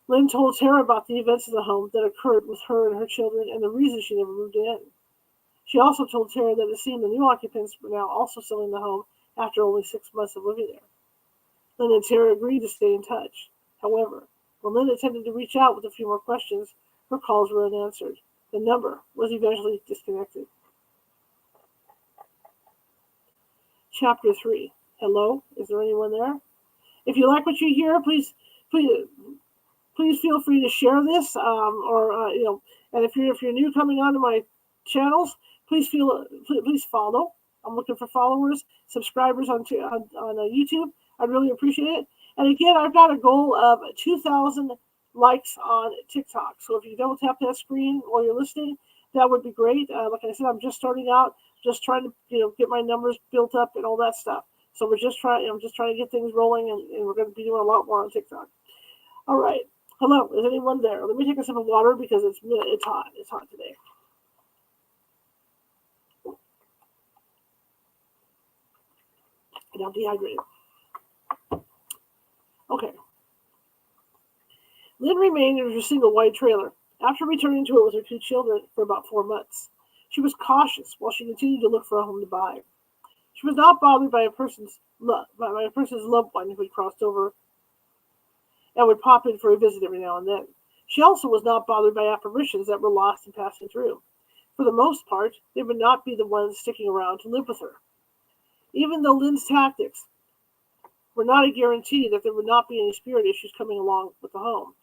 Lynn told Tara about the events of the home that occurred with her and her children and the reason she never moved in. She also told Tara that it seemed the new occupants were now also selling the home after only 6 months of living there. Lynn and Tara agreed to stay in touch. However, when Lynn attempted to reach out with a few more questions, her calls were unanswered. The number was eventually disconnected. Chapter 3. Hello? Is there anyone there? If you like what you hear, please feel free to share this, and if you're new coming onto my channels, please follow. I'm looking for followers, subscribers on YouTube. I'd really appreciate it. And again, I've got a goal of 2,000 likes on TikTok. So if you double tap that screen while you're listening, that would be great. Like I said, I'm just starting out, just trying to get my numbers built up and all that stuff. So I'm just trying to get things rolling, and we're going to be doing a lot more on TikTok. All right. Hello, is anyone there? Let me take a sip of water because it's hot. It's hot today. Now dehydrated. Okay. Lynn remained in her single white trailer after returning to it with her two children for about 4 months. She was cautious while she continued to look for a home to buy. She was not bothered by a person's loved one who had crossed over and would pop in for a visit every now and then. She also was not bothered by apparitions that were lost in passing through. For the most part, they would not be the ones sticking around to live with her. Even though Lynn's tactics were not a guarantee that there would not be any spirit issues coming along with the home,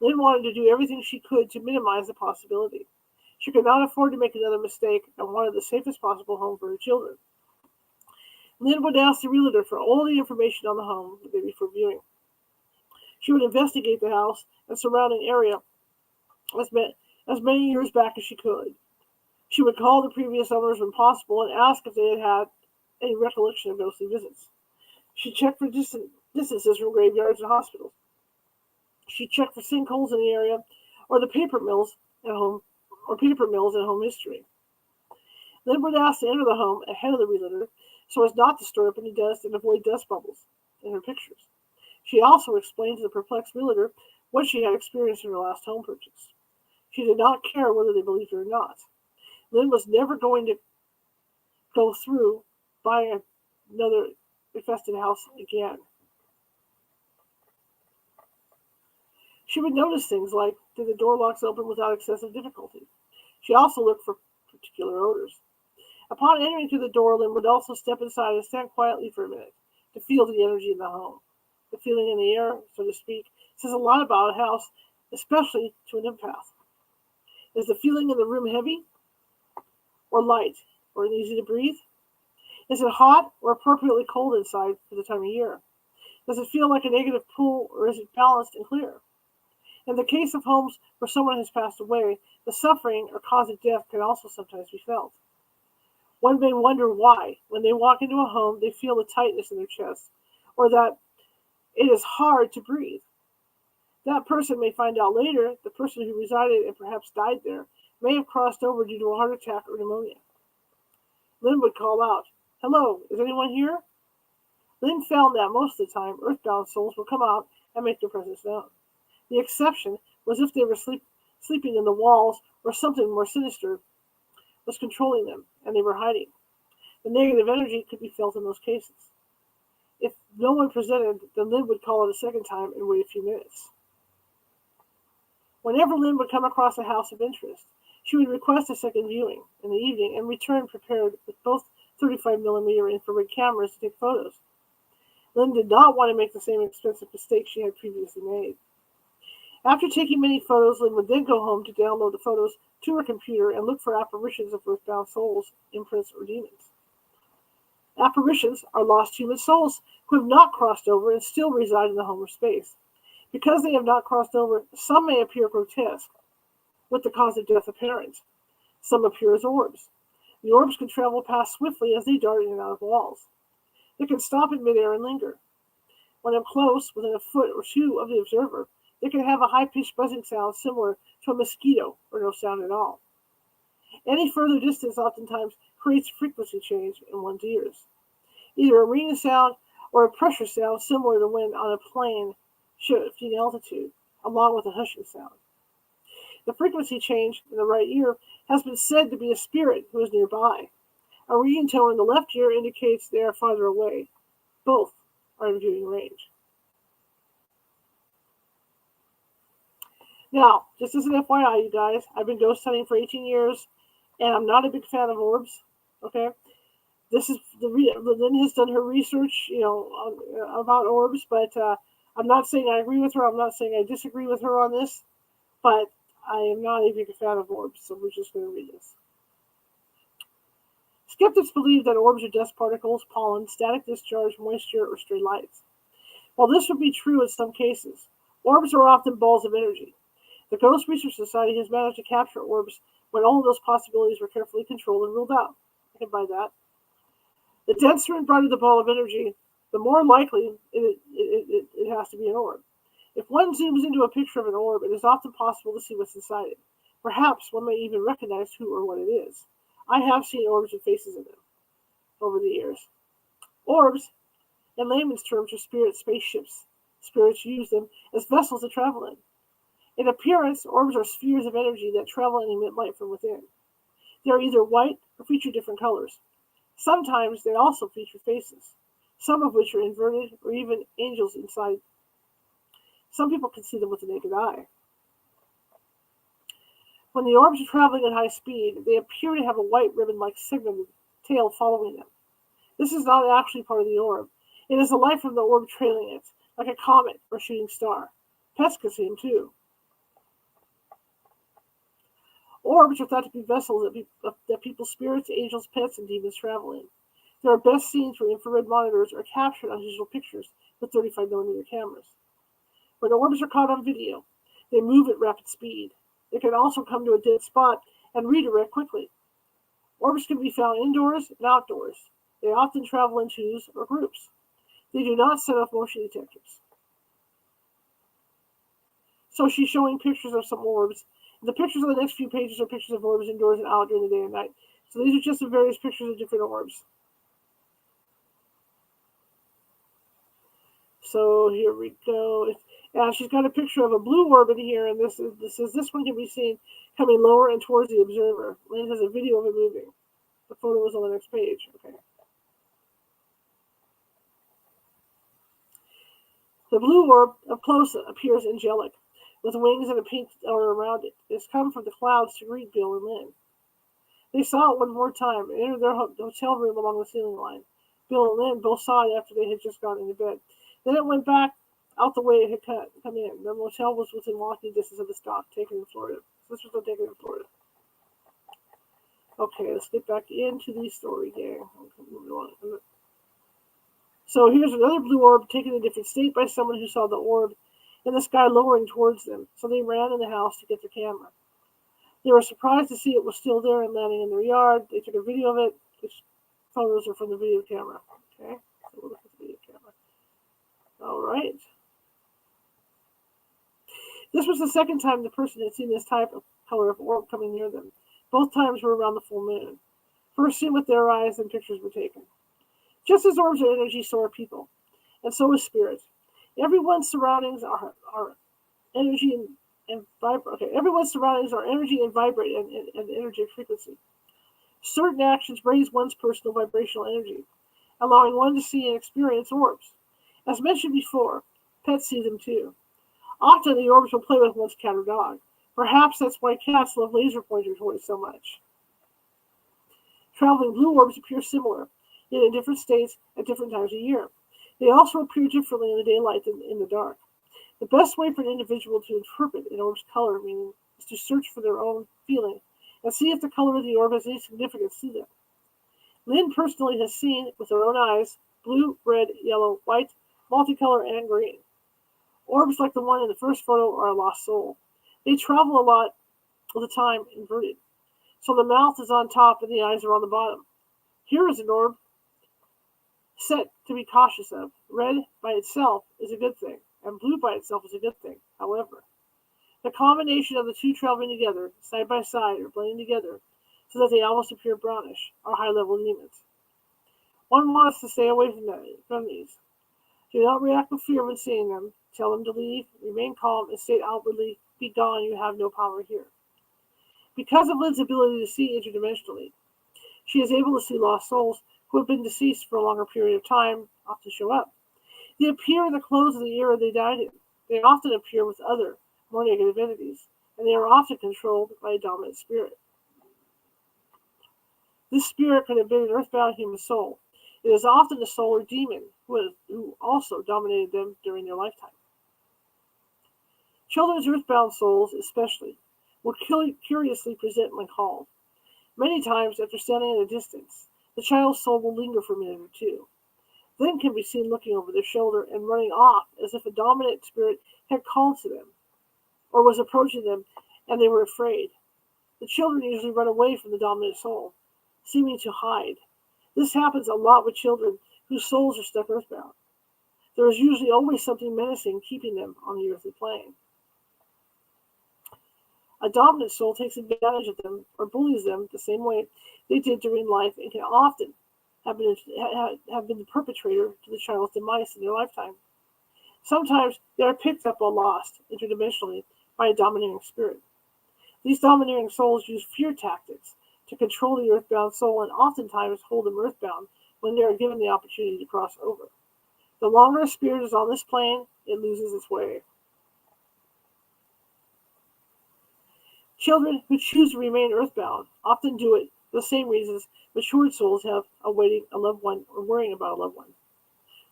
Lynn wanted to do everything she could to minimize the possibility. She could not afford to make another mistake and wanted the safest possible home for her children. Lynn would ask the realtor for all the information on the home the day before viewing. She would investigate the house and surrounding area as many years back as she could. She would call the previous owners when possible and ask if they had had any recollection of ghostly visits. She checked for distances from graveyards and hospitals. She checked for sinkholes in the area or paper mills and home history. Lynn would ask to enter the home ahead of the realtor so as not to stir up any dust and avoid dust bubbles in her pictures. She also explained to the perplexed realtor what she had experienced in her last home purchase. She did not care whether they believed her or not. Lynn was never going to go through buying another infested house again. She would notice things like, did the door locks open without excessive difficulty? She also looked for particular odors. Upon entering through the door, Lynn would also step inside and stand quietly for a minute to feel the energy in the home. The feeling in the air, so to speak, says a lot about a house, especially to an empath. Is the feeling in the room heavy or light or easy to breathe? Is it hot or appropriately cold inside for the time of year? Does it feel like a negative pull or is it balanced and clear? In the case of homes where someone has passed away, the suffering or cause of death can also sometimes be felt. One may wonder why, when they walk into a home, they feel the tightness in their chest, or that it is hard to breathe. That person may find out later the person who resided and perhaps died there may have crossed over due to a heart attack or pneumonia. Lynn would call out, "Hello, is anyone here?" Lynn found that most of the time, earthbound souls would come out and make their presence known. The exception was if they were sleeping in the walls or something more sinister was controlling them and they were hiding. The negative energy could be felt in those cases. If no one presented, then Lynn would call it a second time and wait a few minutes. Whenever Lynn would come across a house of interest, she would request a second viewing in the evening and return prepared with both 35mm infrared cameras to take photos. Lynn did not want to make the same expensive mistake she had previously made. After taking many photos, Lynn would then go home to download the photos to her computer and look for apparitions of earthbound souls, imprints, or demons. Apparitions are lost human souls who have not crossed over and still reside in the home or space. Because they have not crossed over, some may appear grotesque, with the cause of death apparent. Some appear as orbs. The orbs can travel past swiftly as they dart in and out of walls. They can stop in midair and linger. When up close, within a foot or two of the observer, they can have a high-pitched buzzing sound similar to a mosquito or no sound at all. Any further distance oftentimes creates frequency change in one's ears, either a ringing sound or a pressure sound similar to when on a plane shifting altitude, along with a hushing sound. The frequency change in the right ear has been said to be a spirit who is nearby. A ringing tone in the left ear indicates they are farther away. Both are in viewing range. Now, just as an FYI, you guys, I've been ghost hunting for 18 years, and I'm not a big fan of orbs. Okay, this is Lynn has done her research, about orbs, but I'm not saying I agree with her. I'm not saying I disagree with her on this, but I am not a big fan of orbs, so we're just going to read this. Skeptics believe that orbs are dust particles, pollen, static discharge, moisture, or stray lights. While this would be true in some cases, orbs are often balls of energy. The Ghost Research Society has managed to capture orbs when all of those possibilities were carefully controlled and ruled out. I can buy that. The denser and brighter the ball of energy, the more likely it has to be an orb. If one zooms into a picture of an orb, it is often possible to see what's inside it. Perhaps one may even recognize who or what it is. I have seen orbs with faces in them over the years. Orbs In layman's terms, are spirit spaceships. Spirits use them as vessels to travel in. In appearance, orbs are spheres of energy that travel and emit light from within. They are either white or feature different colors. Sometimes they also feature faces, some of which are inverted or even angels inside. Some people can see them with the naked eye. When the orbs are traveling at high speed, they appear to have a white ribbon-like segmented tail following them. This is not actually part of the orb. It is the light from the orb trailing it, like a comet or shooting star. Pets can see them too. Orbs are thought to be vessels that people's spirits, angels, pets, and demons travel in. They are best seen through infrared monitors or captured on digital pictures with 35mm cameras. When orbs are caught on video, they move at rapid speed. They can also come to a dead spot and redirect quickly. Orbs can be found indoors and outdoors. They often travel in twos or groups. They do not set off motion detectors. So she's showing pictures of some orbs. The pictures on the next few pages are pictures of orbs indoors and out during the day and night. So these are just the various pictures of different orbs. So here we go. She's got a picture of a blue orb in here, and this one can be seen coming lower and towards the observer. Lynn has a video of it moving. The photo is on the next page. Okay. The blue orb up close appears angelic, with wings and a pink aura around it. It has come from the clouds to greet Bill and Lynn. They saw it one more time and entered their hotel room along the ceiling line. Bill and Lynn both saw it after they had just gone into bed. Then it went back out the way it had come in. The motel was within walking distance of the stop taken in Florida. So this was taken in Florida. Okay, let's get back into the story here. So here's another blue orb taken in a different state by someone who saw the orb in the sky lowering towards them. So they ran in the house to get their camera. They were surprised to see it was still there and landing in their yard. They took a video of it. These photos are from the video camera. Okay, so we'll look at the video camera. All right. This was the second time the person had seen this type of color of orb coming near them. Both times were around the full moon. First seen with their eyes, then pictures were taken. Just as orbs are energy, so are people. And so is spirit. Everyone's surroundings are energy and vibrate. Okay, everyone's surroundings are energy and vibrate and energy frequency. Certain actions raise one's personal vibrational energy, allowing one to see and experience orbs. As mentioned before, pets see them too. Often the orbs will play with one's cat or dog. Perhaps that's why cats love laser pointer toys so much. Traveling blue orbs appear similar, yet in different states at different times of year. They also appear differently in the daylight than in the dark. The best way for an individual to interpret an orb's color meaning is to search for their own feeling and see if the color of the orb has any significance to them. Lynn personally has seen with her own eyes blue, red, yellow, white, multicolor, and green. Orbs like the one in the first photo are a lost soul. They travel a lot of the time inverted, so the mouth is on top and the eyes are on the bottom. Here is an orb set to be cautious of. Red by itself is a good thing, and blue by itself is a good thing. However, the combination of the two traveling together, side by side, or blending together, so that they almost appear brownish, are high-level demons. One wants to stay away from these. Do not react with fear when seeing them. Tell them to leave, remain calm, and state outwardly, "Be gone, you have no power here." Because of Lynn's ability to see interdimensionally, she is able to see lost souls who have been deceased for a longer period of time often show up. They appear in the clothes of the era they died in. They often appear with other, more negative entities, and they are often controlled by a dominant spirit. This spirit could have been an earthbound human soul. It is often a soul or demon who also dominated them during their lifetime. Children's earthbound souls, especially, will curiously present when called. Many times, after standing at a distance, the child's soul will linger for a minute or two. Then can be seen looking over their shoulder and running off as if a dominant spirit had called to them or was approaching them and they were afraid. The children usually run away from the dominant soul, seeming to hide. This happens a lot with children whose souls are stuck earthbound. There is usually always something menacing keeping them on the earthly plane. A dominant soul takes advantage of them or bullies them the same way they did during life and can often have been the perpetrator to the child's demise in their lifetime. Sometimes they are picked up while lost interdimensionally by a domineering spirit. These domineering souls use fear tactics to control the earthbound soul and oftentimes hold them earthbound when they are given the opportunity to cross over. The longer a spirit is on this plane, it loses its way. Children who choose to remain earthbound often do it for the same reasons matured souls have awaiting a loved one or worrying about a loved one.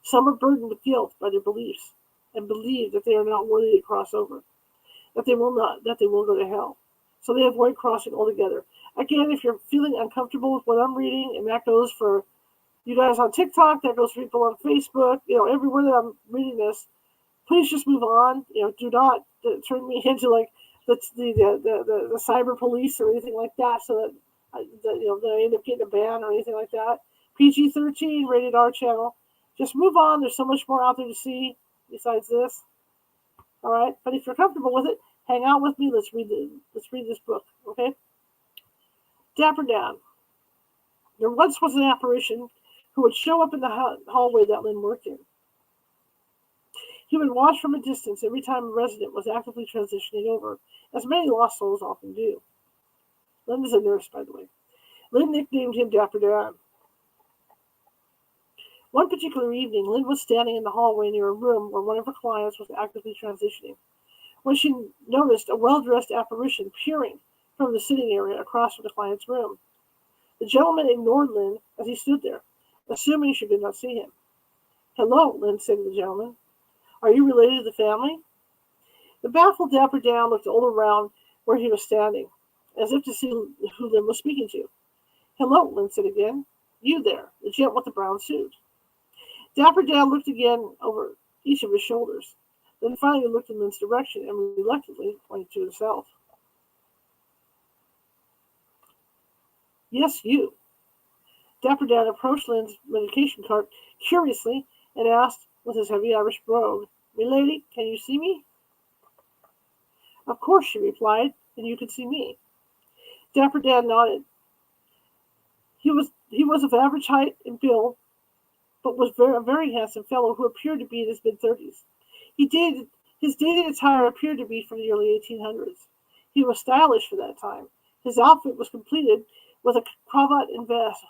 Some are burdened with guilt by their beliefs and believe that they are not worthy to cross over, that they will go to hell. So they avoid crossing altogether. Again, if you're feeling uncomfortable with what I'm reading, and that goes for you guys on TikTok, that goes for people on Facebook, everywhere that I'm reading this, please just move on. Do not turn me into like the cyber police or anything like that, so that I end up getting a ban or anything like that. PG-13 rated R channel. Just move on. There's so much more out there to see besides this. All right, but if you're comfortable with it, hang out with me. Let's read this book. Okay. Dapper Dan. There once was an apparition who would show up in the hallway that Lynn worked in. He would watch from a distance every time a resident was actively transitioning over, as many lost souls often do. Lynn is a nurse, by the way. Lynn nicknamed him Dapper Dan. One particular evening, Lynn was standing in the hallway near a room where one of her clients was actively transitioning, when she noticed a well-dressed apparition peering from the sitting area across from the client's room. The gentleman ignored Lynn as he stood there, assuming she did not see him. "Hello," Lynn said to the gentleman. "Are you related to the family?" The baffled Dapper Dan looked all around where he was standing, as if to see who Lynn was speaking to. "Hello," Lynn said again. "You there, the gent with the brown suit." Dapper Dan looked again over each of his shoulders, then finally looked in Lynn's direction and reluctantly pointed to himself. "Yes, you." Dapper Dan approached Lynn's medication cart curiously and asked with his heavy Irish brogue, "Milady, can you see me?" "Of course," she replied, "and you can see me." Dapper Dan nodded. He was of average height and build, but was a very handsome fellow who appeared to be in his mid-30s. His dated attire appeared to be from the early 1800s. He was stylish for that time. His outfit was completed with a cravat and vest.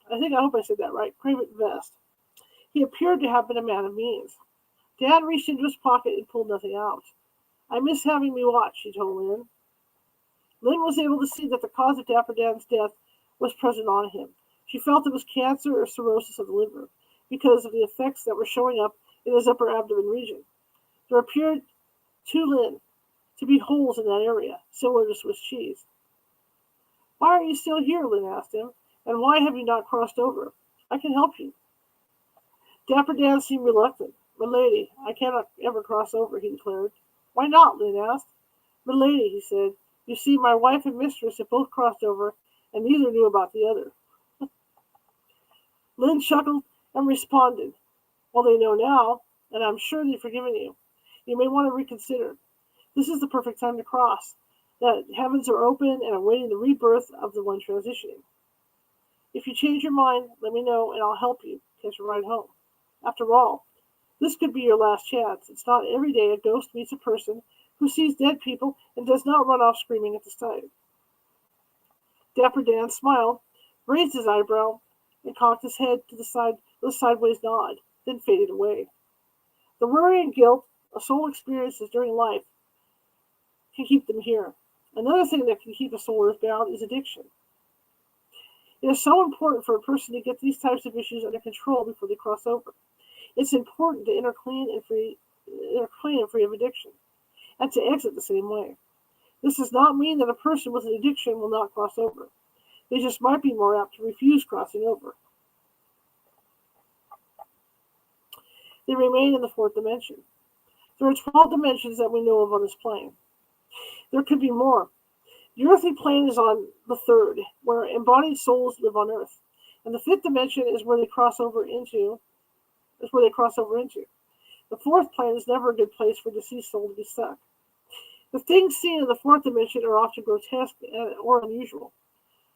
I hope I said that right, cravat and vest. He appeared to have been a man of means. Dan reached into his pocket and pulled nothing out. "I miss having me watch," he told Lynn. Lynn was able to see that the cause of Dapper Dan's death was present on him. She felt it was cancer or cirrhosis of the liver, because of the effects that were showing up in his upper abdomen region. There appeared to Lynn to be holes in that area, similar to Swiss cheese. "Why are you still here?" Lynn asked him, "and why have you not crossed over? I can help you." Dapper Dan seemed reluctant. "Milady, I cannot ever cross over," he declared. "Why not?" Lynn asked. "Milady," he said, "you see, my wife and mistress have both crossed over, and neither knew about the other." Lynn chuckled and responded, "Well, they know now, and I'm sure they've forgiven you. You may want to reconsider. This is the perfect time to cross. The heavens are open and awaiting the rebirth of the one transitioning. If you change your mind, let me know, and I'll help you catch a ride home. After all, this could be your last chance. It's not every day a ghost meets a person who sees dead people and does not run off screaming at the sight." Dapper Dan smiled, raised his eyebrow, and cocked his head to the side with a sideways nod, then faded away. The worry and guilt a soul experiences during life can keep them here. Another thing that can keep a soul earthbound is addiction. It is so important for a person to get these types of issues under control before they cross over. It's important to enter clean and free of addiction, and to exit the same way. This does not mean that a person with an addiction will not cross over. They just might be more apt to refuse crossing over. They remain in the fourth dimension. There are 12 dimensions that we know of on this plane. There could be more. The earthly plane is on the third, where embodied souls live on Earth, and the fifth dimension is where they cross over into. The fourth plane is never a good place for a deceased soul to be stuck. The things seen in the fourth dimension are often grotesque or unusual.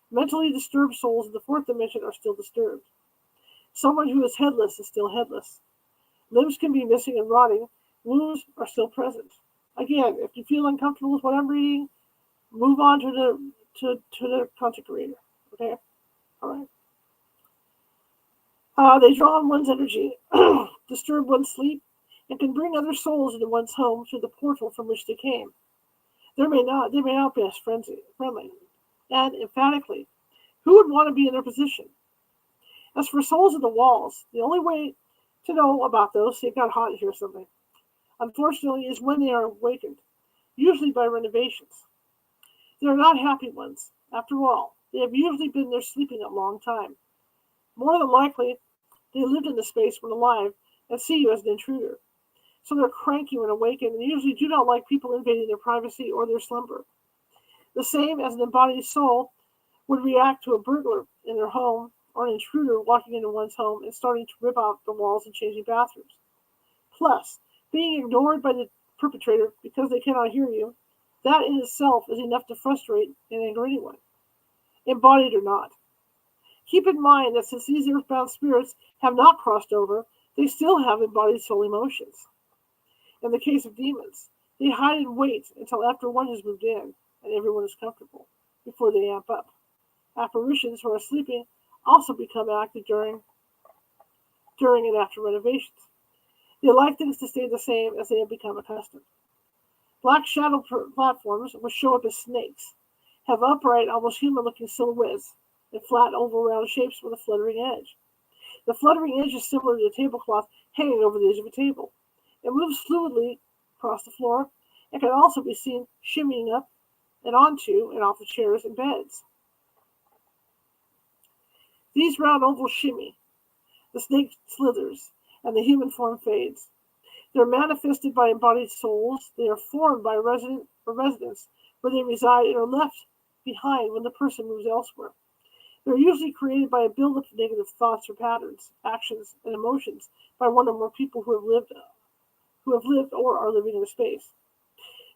Mentally disturbed souls in the fourth dimension are still disturbed. Someone who is headless is still headless. Limbs can be missing and rotting. Wounds are still present. Again, if you feel uncomfortable with what I'm reading, move on to the content creator. Okay? All right. They draw on one's energy, disturb one's sleep, and can bring other souls into one's home through the portal from which they came. They may not be as friendly. And emphatically, who would want to be in their position? As for souls in the walls, the only way to know about those, see, it got hot here or something, unfortunately, is when they are awakened, usually by renovations. They are not happy ones. After all, they have usually been there sleeping a long time. More than likely, they lived in the space when alive and see you as an intruder. So they're cranky when awakened and usually do not like people invading their privacy or their slumber. The same as an embodied soul would react to a burglar in their home or an intruder walking into one's home and starting to rip out the walls and changing bathrooms. Plus, being ignored by the perpetrator because they cannot hear you, that in itself is enough to frustrate and anger anyone, embodied or not. Keep in mind that since these earthbound spirits have not crossed over, they still have embodied soul emotions. In the case of demons, they hide and wait until after one has moved in and everyone is comfortable before they amp up. Apparitions who are sleeping also become active during and after renovations. They like things to stay the same as they have become accustomed. Black shadow platforms, which show up as snakes, have upright, almost human-looking silhouettes and flat oval round shapes with a fluttering edge. The fluttering edge is similar to a tablecloth hanging over the edge of a table. It moves fluidly across the floor and can also be seen shimmying up and onto and off the chairs and beds. These round ovals shimmy, the snake slithers, and the human form fades. They're manifested by embodied souls. They are formed by residents where they reside and are left behind when the person moves elsewhere. They're usually created by a buildup of negative thoughts or patterns, actions, and emotions by one or more people who have lived or are living in the space.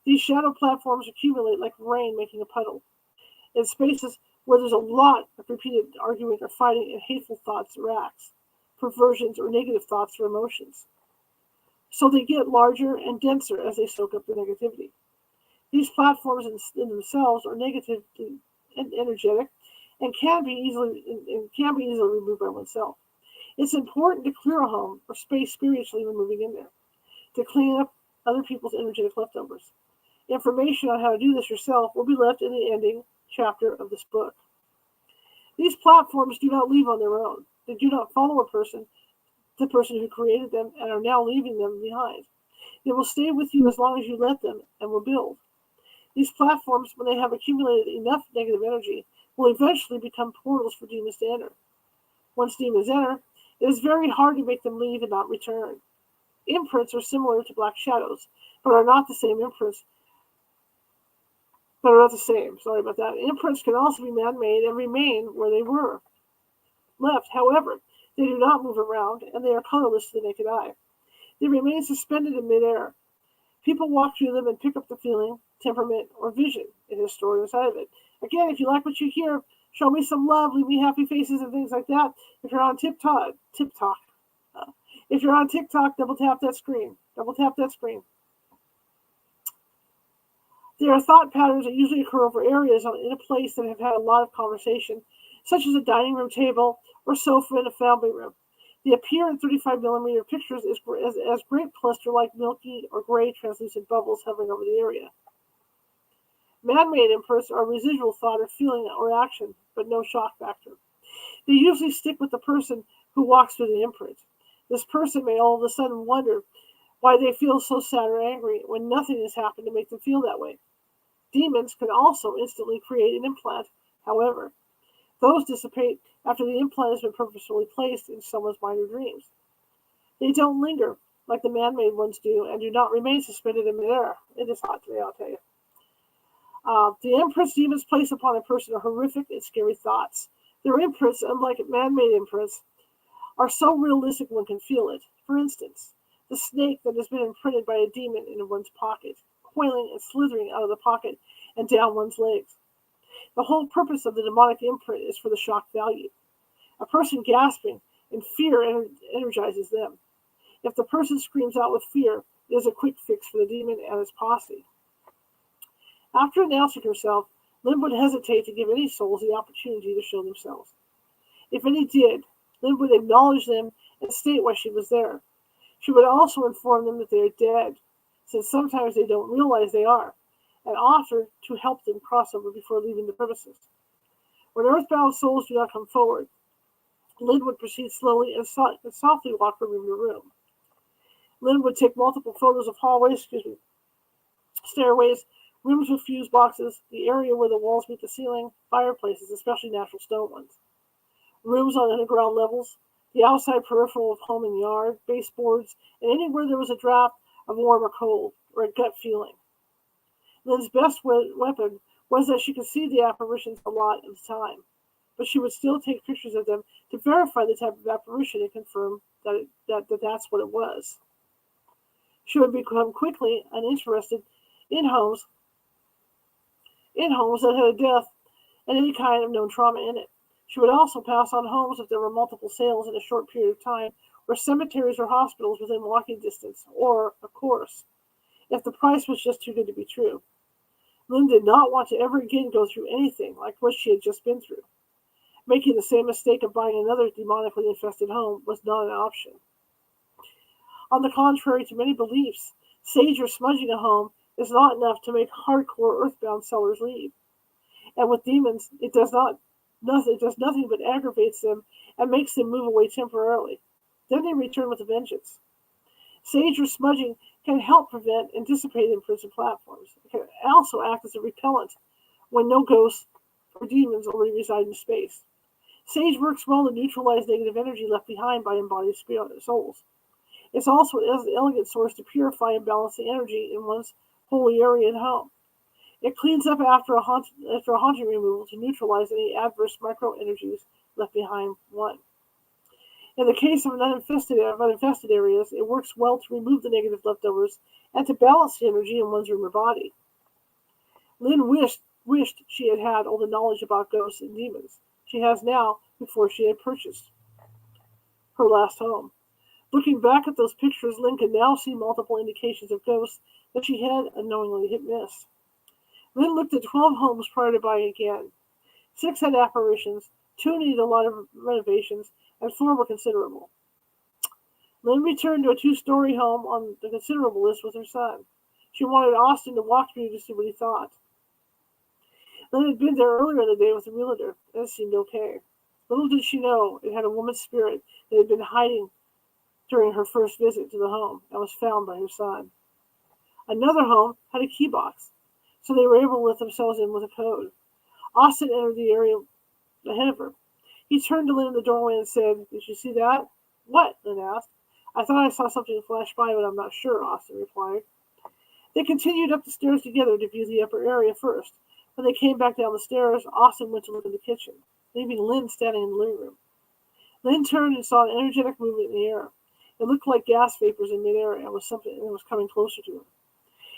These shadow platforms accumulate like rain making a puddle. In spaces where there's a lot of repeated arguing or fighting and hateful thoughts or acts, perversions or negative thoughts or emotions. So they get larger and denser as they soak up the negativity. These platforms in themselves are negative and energetic and can be easily removed by oneself. It's important to clear a home or space spiritually when moving in there, to clean up other people's energetic leftovers. Information on how to do this yourself will be left in the ending chapter of this book. These platforms do not leave on their own. They do not follow the person who created them, and are now leaving them behind. They will stay with you as long as you let them and will build. These platforms, when they have accumulated enough negative energy, will eventually become portals for demons to enter. Once demons enter, it is very hard to make them leave and not return. Imprints are similar to black shadows, but are not the same imprints. Sorry about that. Imprints can also be man-made and remain where they were left. However, they do not move around, and they are colorless to the naked eye. They remain suspended in midair. People walk through them and pick up the feeling, temperament, or vision it is stored inside of it. Again, if you like what you hear, show me some love, leave me happy faces and things like that. If you're on TikTok, if you're on TikTok, double tap that screen. There are thought patterns that usually occur over areas in a place that have had a lot of conversation, such as a dining room table or sofa in a family room. They appear in 35mm pictures as great cluster-like milky or gray translucent bubbles hovering over the area. Man-made imprints are residual thought or feeling or action, but no shock factor. They usually stick with the person who walks through the imprint. This person may all of a sudden wonder why they feel so sad or angry when nothing has happened to make them feel that way. Demons can also instantly create an implant, however. Those dissipate after the implant has been purposefully placed in someone's mind or dreams. They don't linger like the man-made ones do and do not remain suspended in midair. It is hot today, I'll tell you. The imprints demons place upon a person are horrific and scary thoughts. Their imprints, unlike man-made imprints, are so realistic one can feel it. For instance, the snake that has been imprinted by a demon in one's pocket, coiling and slithering out of the pocket and down one's legs. The whole purpose of the demonic imprint is for the shock value. A person gasping and fear energizes them. If the person screams out with fear, it is a quick fix for the demon and its posse. After announcing herself, Lynn would hesitate to give any souls the opportunity to show themselves. If any did, Lynn would acknowledge them and state why she was there. She would also inform them that they are dead, since sometimes they don't realize they are, and offer to help them cross over before leaving the premises. When earthbound souls do not come forward, Lynn would proceed slowly and softly walk from room to room. Lynn would take multiple photos of hallways, stairways, rooms with fuse boxes, the area where the walls meet the ceiling, fireplaces, especially natural stone ones, rooms on underground levels, the outside peripheral of home and yard, baseboards, and anywhere there was a draft of warm or cold, or a gut feeling. Lynn's best weapon was that she could see the apparitions a lot of the time, but she would still take pictures of them to verify the type of apparition and confirm that that's what it was. She would become quickly uninterested in homes that had a death and any kind of known trauma in it. She would also pass on homes if there were multiple sales in a short period of time, or cemeteries or hospitals within walking distance, or, of course, if the price was just too good to be true. Lynn did not want to ever again go through anything like what she had just been through. Making the same mistake of buying another demonically infested home was not an option. On the contrary to many beliefs, sage or smudging a home is not enough to make hardcore earthbound sellers leave. And with demons, it does nothing but aggravates them and makes them move away temporarily. Then they return with a vengeance. Sage or smudging can help prevent and dissipate in-person platforms. It can also act as a repellent when no ghosts or demons already reside in space. Sage works well to neutralize negative energy left behind by embodied souls. It's also an elegant source to purify and balance the energy in one's holy area and home. It cleans up after a haunting removal to neutralize any adverse micro-energies left behind one. In the case of uninfested areas, it works well to remove the negative leftovers and to balance the energy in one's room or body. Lynn wished she had had all the knowledge about ghosts and demons she has now before she had purchased her last home. Looking back at those pictures, Lynn could now see multiple indications of ghosts that she had unknowingly missed. Lynn looked at 12 homes prior to buying again. 6 had apparitions, 2 needed a lot of renovations, and 4 were considerable. Lynn returned to a 2-story home on the considerable list with her son. She wanted Austin to walk through to see what he thought. Lynn had been there earlier in the day with the realtor, and it seemed okay. Little did she know it had a woman's spirit that had been hiding during her first visit to the home and was found by her son. Another home had a key box, so they were able to let themselves in with a code. Austin entered the area ahead of her. He turned to Lynn in the doorway and said, "Did you see that?" "What?" Lynn asked. "I thought I saw something flash by, but I'm not sure," Austin replied. They continued up the stairs together to view the upper area first. When they came back down the stairs, Austin went to look in the kitchen, leaving Lynn standing in the living room. Lynn turned and saw an energetic movement in the air. It looked like gas vapors in midair and was coming closer to her.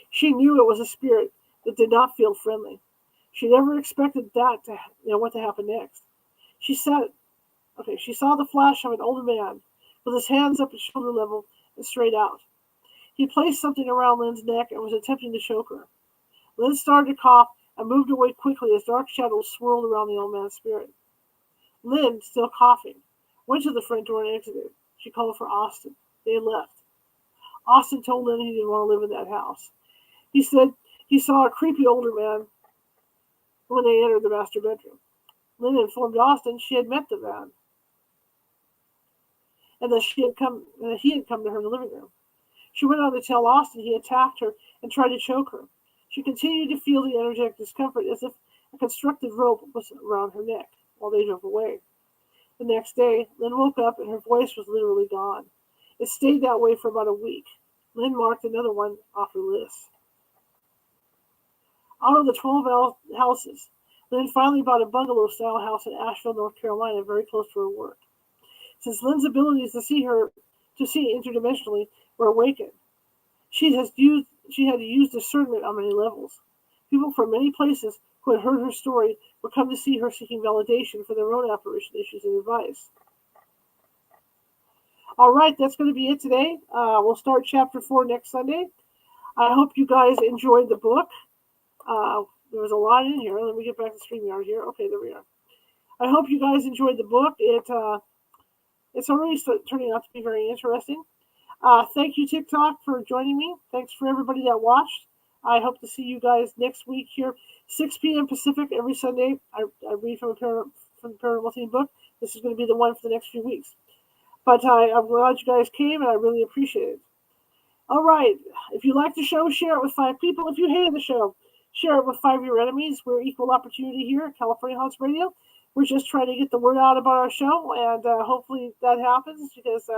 She knew it was a spirit that did not feel friendly. She never expected what to happen next. She saw the flash of an older man with his hands up at shoulder level and straight out. He placed something around Lynn's neck and was attempting to choke her. Lynn started to cough and moved away quickly as dark shadows swirled around the old man's spirit. Lynn, still coughing, went to the front door and exited. She called for Austin. They left. Austin told Lynn he didn't want to live in that house. He said he saw a creepy older man when they entered the master bedroom. Lynn informed Austin she had met the man and that he had come to her in the living room. She went on to tell Austin he attacked her and tried to choke her. She continued to feel the energetic discomfort as if a constructed rope was around her neck while they drove away. The next day, Lynn woke up and her voice was literally gone. It stayed that way for about a week. Lynn marked another one off her list. Out of the 12 houses, Lynn finally bought a bungalow-style house in Asheville, North Carolina, very close to her work. Since Lynn's abilities to see interdimensionally were awakened, she had to use discernment on many levels. People from many places who had heard her story would come to see her seeking validation for their own apparition issues and advice. All right, that's going to be it today. We'll start chapter 4 next Sunday. I hope you guys enjoyed the book. There was a lot in here. Let me get back to StreamYard here. Okay, there we are. I hope you guys enjoyed the book. It's already turning out to be very interesting. Thank you, TikTok, for joining me. Thanks for everybody that watched. I hope to see you guys next week here, 6 p.m. Pacific every Sunday. I read from the Paranormal Theme book. This is going to be the one for the next few weeks. But I'm glad you guys came, and I really appreciate it. All right. If you like the show, share it with 5 people. If you hated the show, share it with 5 of your enemies. We're equal opportunity here at California Haunts Radio. We're just trying to get the word out about our show, and hopefully that happens because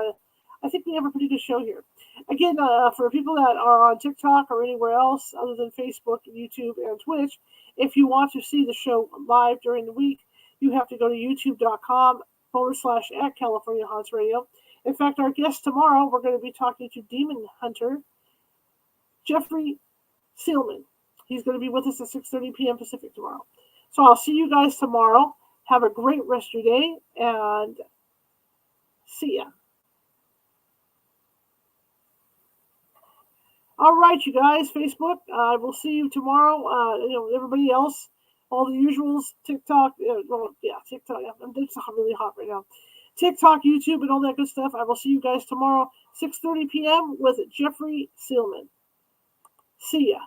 I think we have a pretty good show here. Again, for people that are on TikTok or anywhere else other than Facebook, YouTube, and Twitch, if you want to see the show live during the week, you have to go to youtube.com/at California Haunts Radio. In fact, our guest tomorrow, we're going to be talking to Demon Hunter Jeffrey Seelman. He's going to be with us at 6:30 p.m. Pacific tomorrow. So I'll see you guys tomorrow. Have a great rest of your day, and see ya. All right, you guys, Facebook, I will see you tomorrow. Everybody else, all the usuals, TikTok, TikTok. It's really hot right now. TikTok, YouTube, and all that good stuff. I will see you guys tomorrow, 6:30 p.m. with Jeffrey Seelman. See ya.